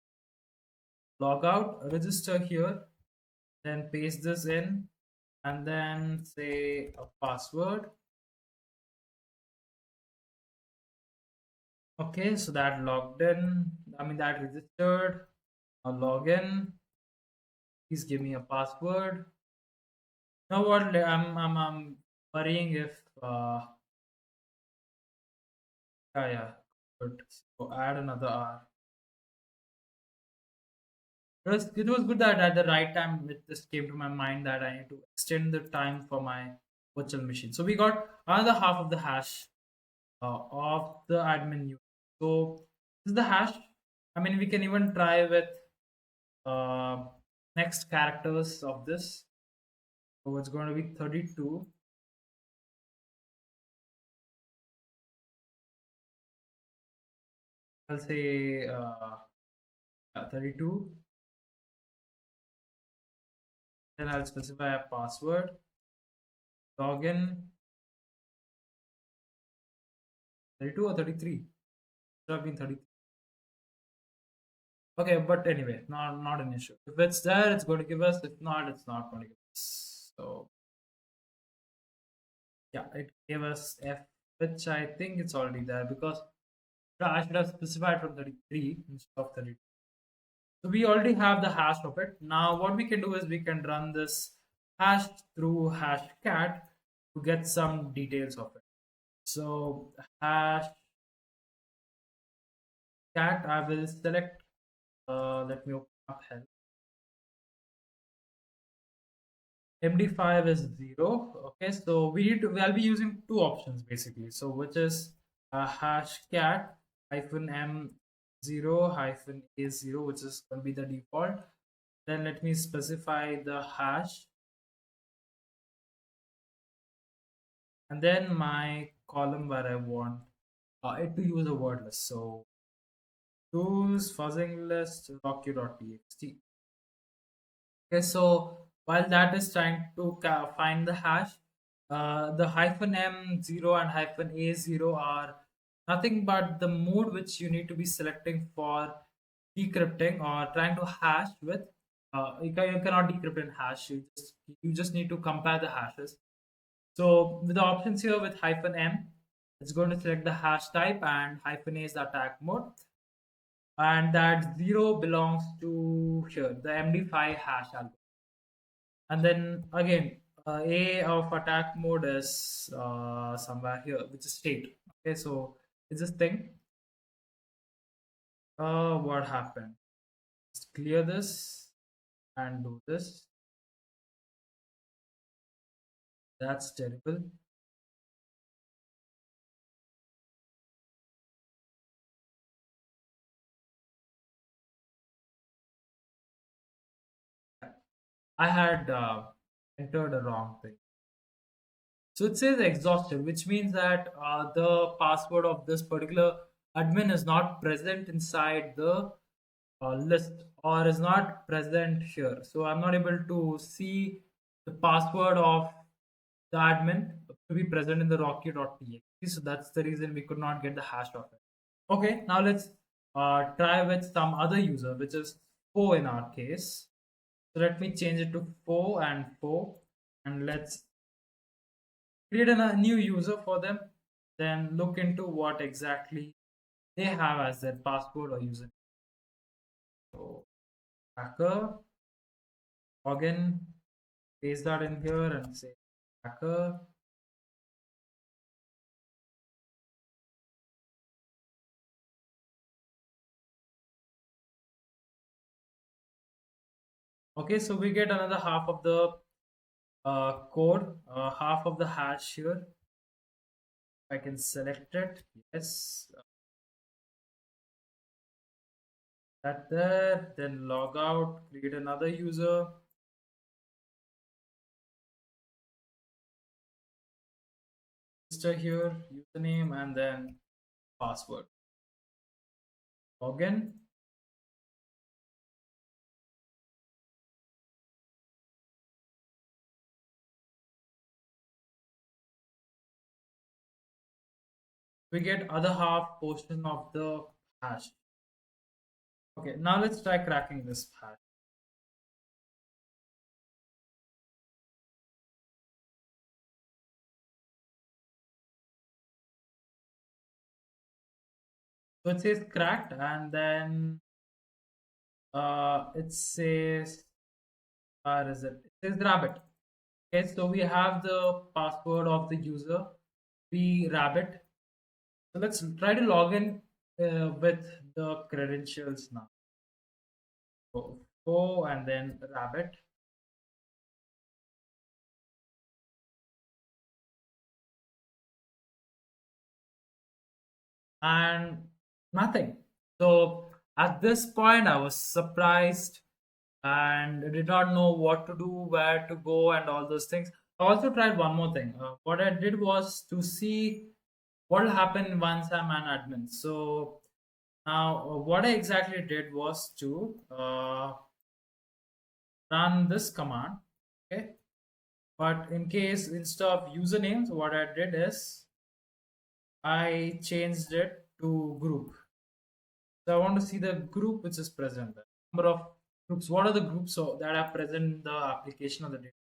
Log out, register here, then paste this in, and then say a password. Okay, so that logged in, I mean that registered. Now log in. Please give me a password. Now what? I'm worrying if yeah, good. So add another R. It was good that at the right time it just came to my mind that I need to extend the time for my virtual machine. So we got another half of the hash of the admin user. So this is the hash. I mean, we can even try with uh, next characters of this. So it's going to be 32. I'll say 32. Then I'll specify a password. Login 32 or 33. Should have been 33. Okay, but anyway, not an issue. If it's there, it's going to give us. If not, it's not going to give us. So yeah, it gave us F, which I think it's already there because I should have specified from 33 instead of 32. So we already have the hash of it. Now what we can do is we can run this hash through hash cat to get some details of it. So hash cat, I will select. Let me open up help. MD5 is 0. Okay, so we'll be using two options basically. So which is hash cat hyphen M0 hyphen A0, which is going to be the default. Then let me specify the hash and then my column where I want it to use a word list. So use fuzzing list rocky.txt. Okay, so while that is trying to find the hash, the hyphen M0 and hyphen A0 are nothing but the mode which you need to be selecting for decrypting or trying to hash with. You cannot decrypt in hash. You just need to compare the hashes. So with the options here with hyphen M, it's going to select the hash type and hyphen A is the attack mode. And that 0 belongs to here, the MD5 hash algorithm. And then again, A of attack mode is somewhere here, which is state. Okay, so it's this thing. What happened? Let's clear this and do this. That's terrible. I had entered a wrong thing. So it says exhausted, which means that the password of this particular admin is not present inside the list or is not present here. So I'm not able to see the password of the admin to be present in the rocky.txt. So that's the reason we could not get the hash of it. Okay, now let's try with some other user, which is 4 in our case. So let me change it to 4 and 4, and let's create a new user for them, then look into what exactly they have as their password or user. So hacker, login, paste that in here and say hacker. Okay, so we get another half of the code, half of the hash here. I can select it. Yes, that there. Then log out, create another user. Register here, username, and then password. Login. We get other half portion of the hash. Okay, now let's try cracking this hash. So it says cracked, and then it says, where is it? It says rabbit. Okay, so we have the password of the user, we rabbit. So let's try to log in with the credentials now. So O and then rabbit, and nothing. So at this point, I was surprised and did not know what to do, where to go, and all those things. I also tried one more thing. What I did was to see what will happen once I'm an admin. So now, what I exactly did was to run this command. Okay, but in case instead of usernames, what I did is I changed it to group. So I want to see the group which is present. The number of groups. What are the groups that are present in the application of the data?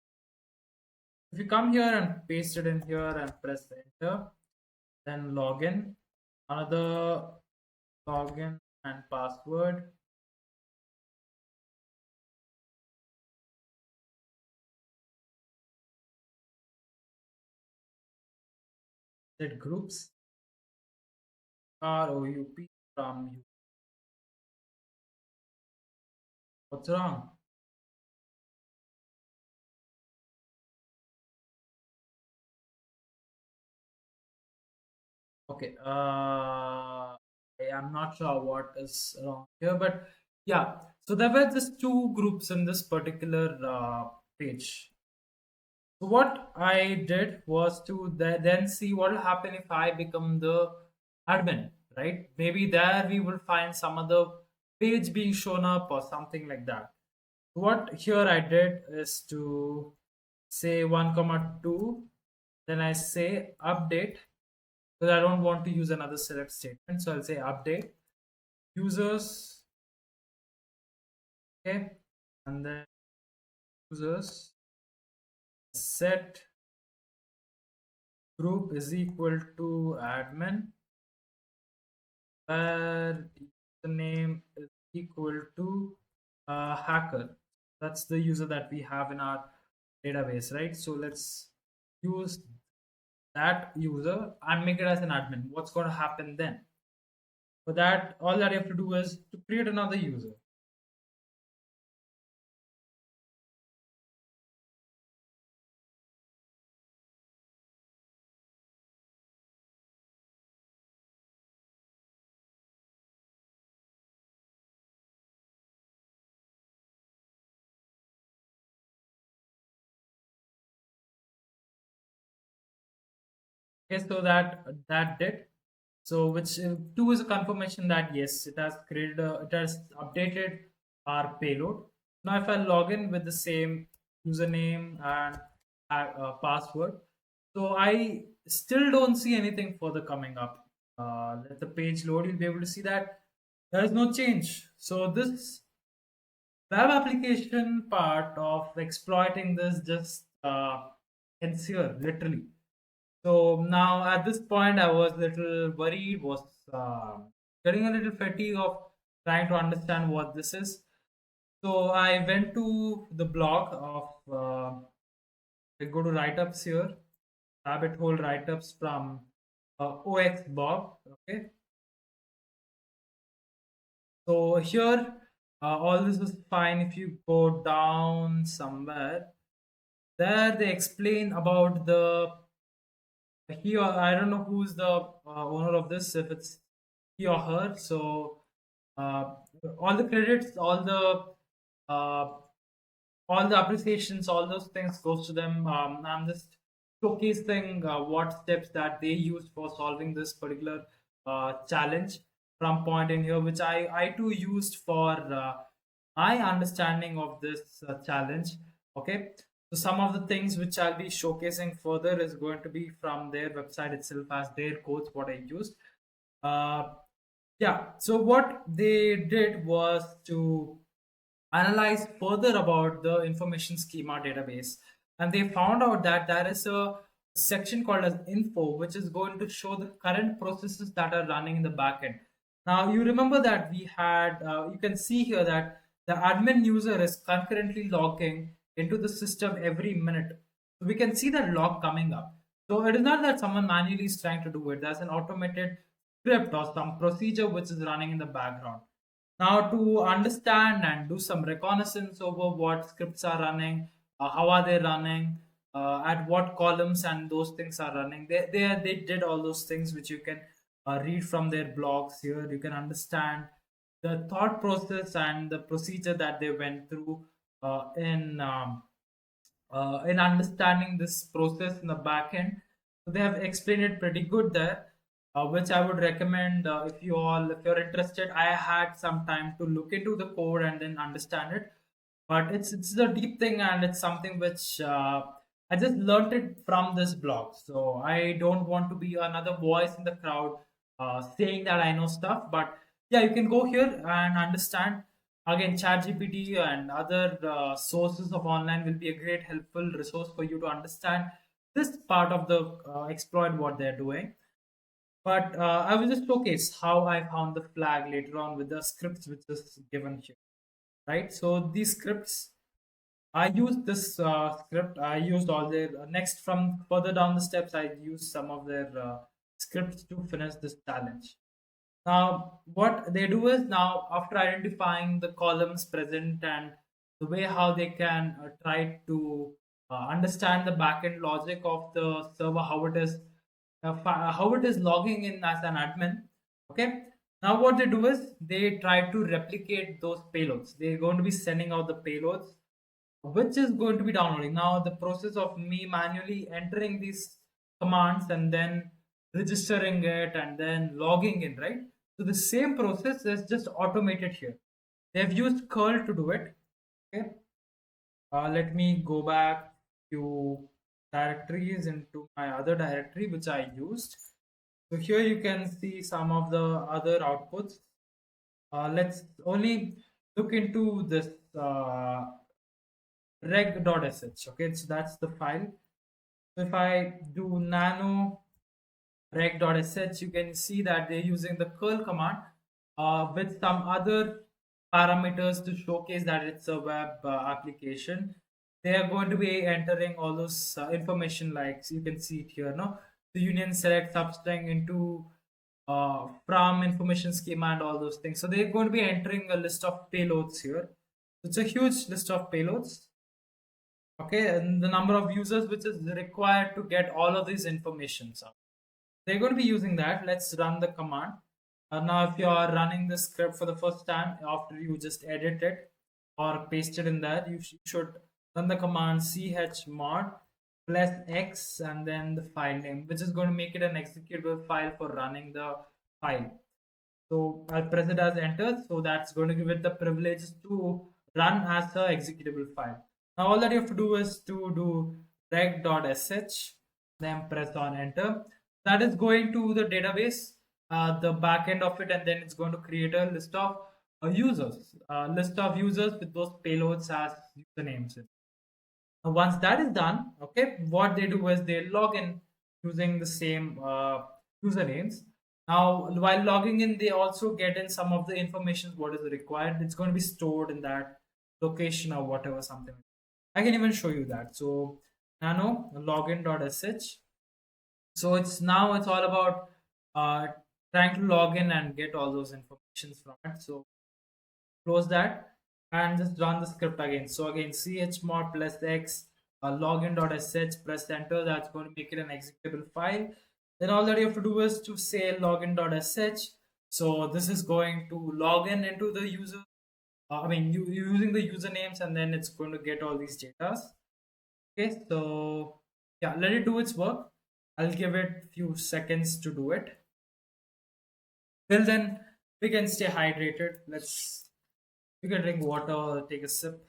If you come here and paste it in here and press enter, then login, another login and password, set groups, ROUP from you. What's wrong? Okay, I'm not sure what is wrong here, but yeah. So there were just two groups in this particular page. So what I did was to then see what will happen if I become the admin, right? Maybe there we will find some other page being shown up or something like that. What here I did is to say 1 comma 2, then I say update because I don't want to use another select statement. So I'll say update users, okay, and then users set group is equal to admin where the name is equal to hacker. That's the user that we have in our database, right? So let's use that user and make it as an admin. What's going to happen then? For that, all that you have to do is to create another user. Okay, so that did. So which two is a confirmation that yes, it has created it has updated our payload. Now if I log in with the same username and password, so I still don't see anything further coming up. Let the page load, you'll be able to see that there is no change. So this web application part of exploiting this just ensure literally. So now at this point, I was a little worried, was getting a little fatigue of trying to understand what this is. So I went to the blog of, I go to write-ups here, rabbit hole write-ups from OX Bob. Okay, so here all this is fine. If you go down somewhere, there they explain about the he or I don't know who's the owner of this, if it's he or her. So uh, all the credits, uh, all the appreciations, all those things goes to them. I'm just showcasing what steps that they used for solving this particular challenge from point in here, which I too used for my understanding of this challenge. Okay, so some of the things which I'll be showcasing further is going to be from their website itself as their codes what I used. Uh, yeah, so what they did was to analyze further about the information schema database, and they found out that there is a section called as info which is going to show the current processes that are running in the backend. Now you remember that we had you can see here that the admin user is concurrently logging into the system every minute, so we can see that log coming up. So it is not that someone manually is trying to do it. There's an automated script or some procedure which is running in the background. Now, to understand and do some reconnaissance over what scripts are running, how are they running, at what columns and those things are running. They did all those things which you can read from their blogs here. You can understand the thought process and the procedure that they went through in understanding this process in the back end. So they have explained it pretty good there, which I would recommend if you're interested. I had some time to look into the code and then understand it, but it's a deep thing and it's something which I just learned it from this blog. So I don't want to be another voice in the crowd saying that I know stuff, but yeah, you can go here and understand. Again, ChatGPT and other sources of online will be a great helpful resource for you to understand this part of the exploit what they're doing. But I will just showcase how I found the flag later on with the scripts which is given here, right? So these scripts, I used this script. I used all their next from further down the steps. I used some of their scripts to finish this challenge. Now, what they do is now, after identifying the columns present and the way how they can try to understand the backend logic of the server, how it is logging in as an admin. Okay. Now, what they do is they try to replicate those payloads. They're going to be sending out the payloads, which is going to be downloading. Now, the process of me manually entering these commands and then registering it and then logging in, right? So the same process is just automated here. They have used curl to do it. Okay. Let me go back to directories into my other directory which I used. So here you can see some of the other outputs. Let's only look into this reg.sh. Okay, so that's the file. So if I do nano reg.sh, you can see that they're using the curl command with some other parameters to showcase that it's a web application. They are going to be entering all those information, like you can see it here. No, the union select substring into from information schema and all those things. So they're going to be entering a list of payloads here. It's a huge list of payloads. Okay, and the number of users which is required to get all of these information. So they're going to be using that. Let's run the command. Now, if you are running the script for the first time after you just edit it or paste it in there, you should run the command chmod plus x and then the file name, which is going to make it an executable file for running the file. So I'll press it as enter. So that's going to give it the privilege to run as a executable file. Now all that you have to do is to do reg.sh, then press on enter. That is going to the database, the backend of it, and then it's going to create a list of list of users with those payloads as usernames. Once that is done, okay, what they do is they log in using the same usernames. Now, while logging in, they also get in some of the information what is required. It's going to be stored in that location or whatever, something. I can even show you that. So nano login.sh. So it's all about trying to log in and get all those informations from it. So close that and just run the script again. So again, chmod plus x login.sh, press enter. That's going to make it an executable file. Then all that you have to do is to say login.sh. So this is going to log in into the user. You using the usernames, and then it's going to get all these data. Okay, so yeah, let it do its work. I'll give it few seconds to do it. Till then, we can stay hydrated. You can drink water, take a sip.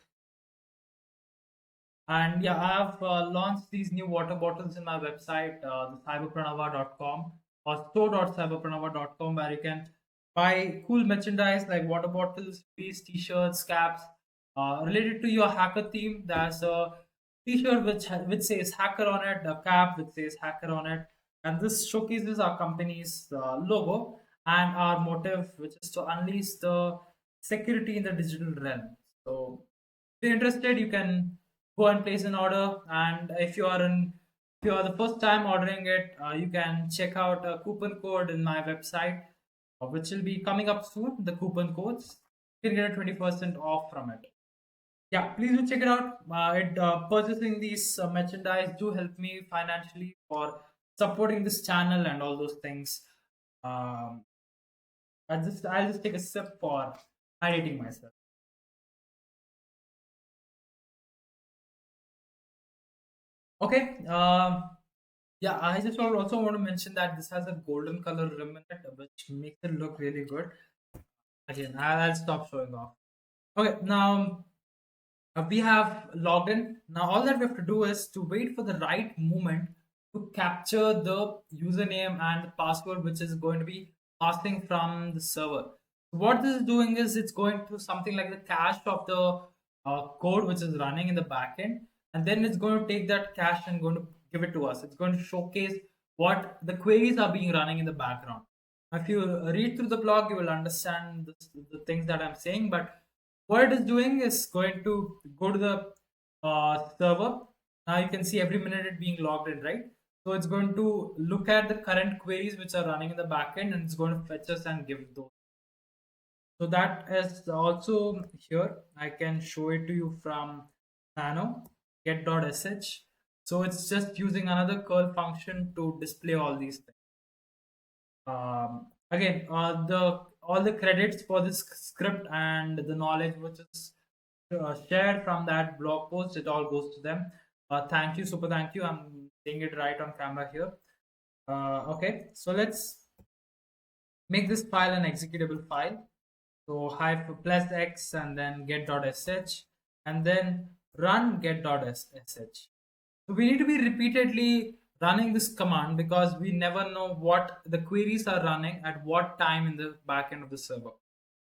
And yeah, I have launched these new water bottles in my website, the cyberpranava.com or store.cyberpranava.com, where you can buy cool merchandise like water bottles, hoodies, t-shirts, caps related to your hacker theme. There's a t-shirt which says hacker on it, a cap which says hacker on it, and this showcases our company's logo and our motive, which is to unleash the security in the digital realm. So if you're interested, you can go and place an order. And if you are the first time ordering it, you can check out a coupon code in my website, which will be coming up soon. The coupon codes. you can get a 20% off from it. Yeah, please do check it out. Purchasing these merchandise do help me financially for supporting this channel and all those things. Um, I'll just take a sip for hydrating myself. Okay. Yeah, I just also want to mention that this has a golden color rim in it, which makes it look really good. Again, I'll stop showing off. Okay, now we have logged in. Now all that we have to do is to wait for the right moment to capture the username and the password, which is going to be passing from the server. What this is doing is it's going to something like the cache of the code which is running in the backend, and then it's going to take that cache and going to give it to us. It's going to showcase what the queries are being running in the background. If you read through the blog, you will understand the things that I'm saying. But what it is doing is going to go to the server. Now you can see every minute it being logged in, right? So it's going to look at the current queries which are running in the backend, and it's going to fetch us and give those. So that is also here. I can show it to you from nano get.sh. So it's just using another curl function to display all these things. Again, the all the credits for this script and the knowledge which is shared from that blog post, it all goes to them. Thank you, super thank you. I'm saying it right on camera here. Okay, so let's make this file an executable file. So hyphen plus x and then get.sh and then run get.sh. So we need to be repeatedly running this command because we never know what the queries are running at what time in the backend of the server.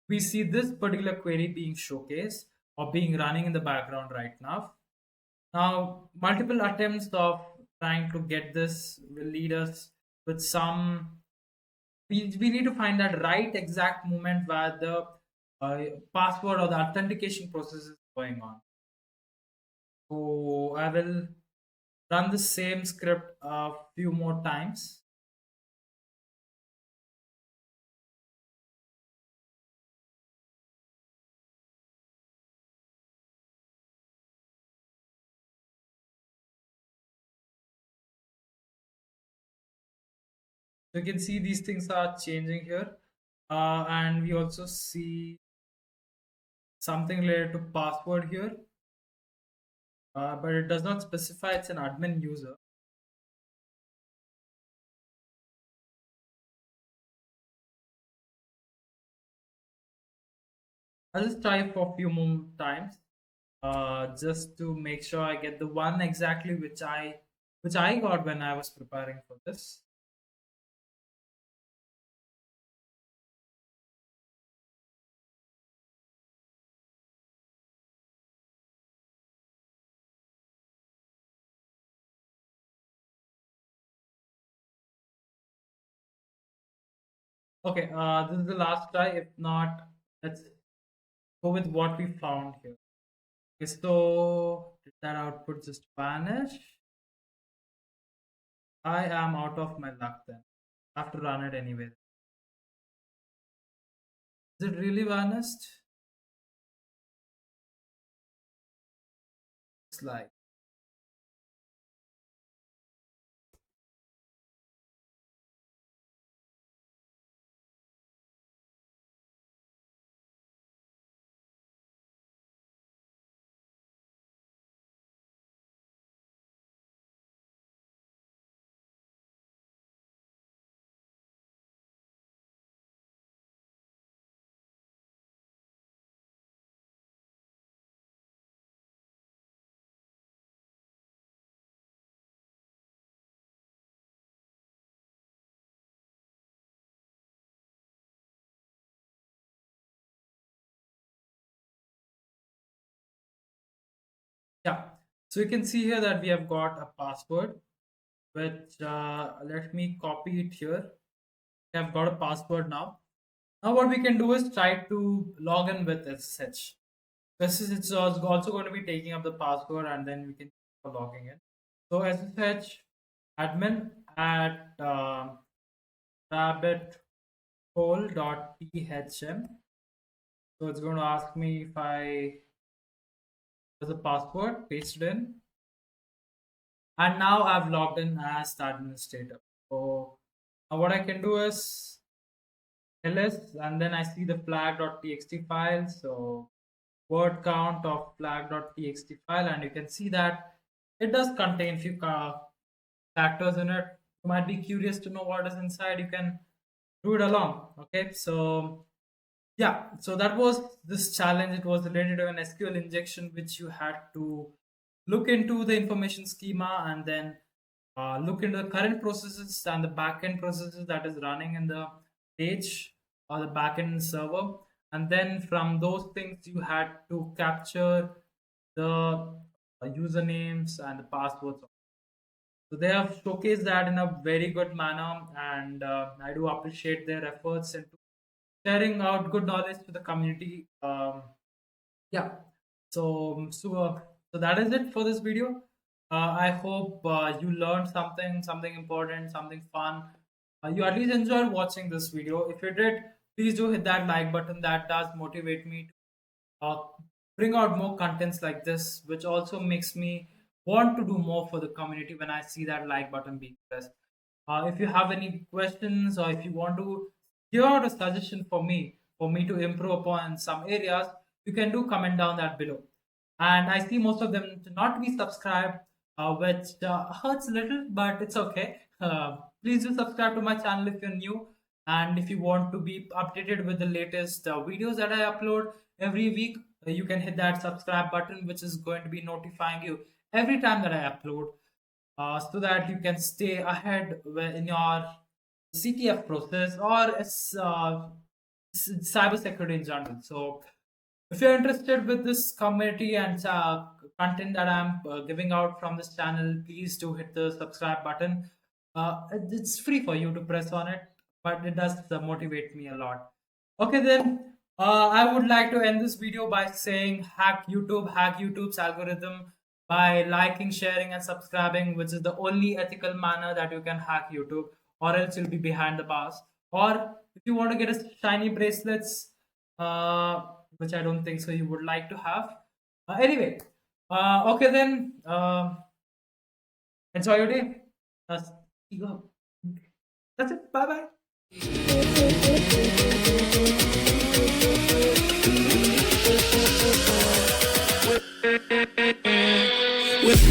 We see this particular query being showcased or being running in the background right now. Now, multiple attempts of trying to get this will lead us with some. We need to find that right exact moment where the password or the authentication process is going on. So I will run the same script a few more times. So you can see these things are changing here. And we also see something related to password here. But it does not specify it's an admin user. I'll just try for a few more times, just to make sure I get the one exactly which I got when I was preparing for this. Okay, this is the last try. If not, let's go with what we found here. Okay, so did that output just vanish? I am out of my luck then. I have to run it anyway. Is it really vanished? It's like yeah. So you can see here that we have got a password, which let me copy it here. I've got a password now. Now what we can do is try to log in with SSH. SSH is also going to be taking up the password and then we can for logging in. So SSH admin at rabbithole.thm So it's going to ask me if I there's a password pasted in, and now I've logged in as the administrator. So now what I can do is ls, and then I see the flag.txt file. So word count of flag.txt file, and you can see that it does contain few factors in it. You might be curious to know what is inside. You can do it along. Okay, so yeah, so that was this challenge. It was related to an SQL injection, which you had to look into the information schema and then look into the current processes and the backend processes that is running in the page or the backend server. And then from those things, you had to capture the usernames and the passwords. So they have showcased that in a very good manner, and I do appreciate their efforts into sharing out good knowledge to the community. Yeah, so that is it for this video. I hope you learned something important, something fun. You at least enjoyed watching this video. If you did, please do hit that like button. That does motivate me to bring out more contents like this, which also makes me want to do more for the community when I see that like button being pressed. If you have any questions, or if you want to give out a suggestion for me to improve upon some areas, you can do comment down that below. And I see most of them to not be subscribed, which hurts a little, but it's okay. Please do subscribe to my channel if you're new, and if you want to be updated with the latest videos that I upload every week, you can hit that subscribe button, which is going to be notifying you every time that I upload, so that you can stay ahead in your CTF process or cybersecurity in general. So, if you're interested with this community and content that I'm giving out from this channel, please do hit the subscribe button. It's free for you to press on it, but it does motivate me a lot. Okay, then I would like to end this video by saying hack YouTube's algorithm by liking, sharing, and subscribing, which is the only ethical manner that you can hack YouTube, or else you'll be behind the bars. Or if you want to get a shiny bracelets, which I don't think so you would like to have. Anyway, okay then, enjoy your day. See you. That's it. Bye bye. With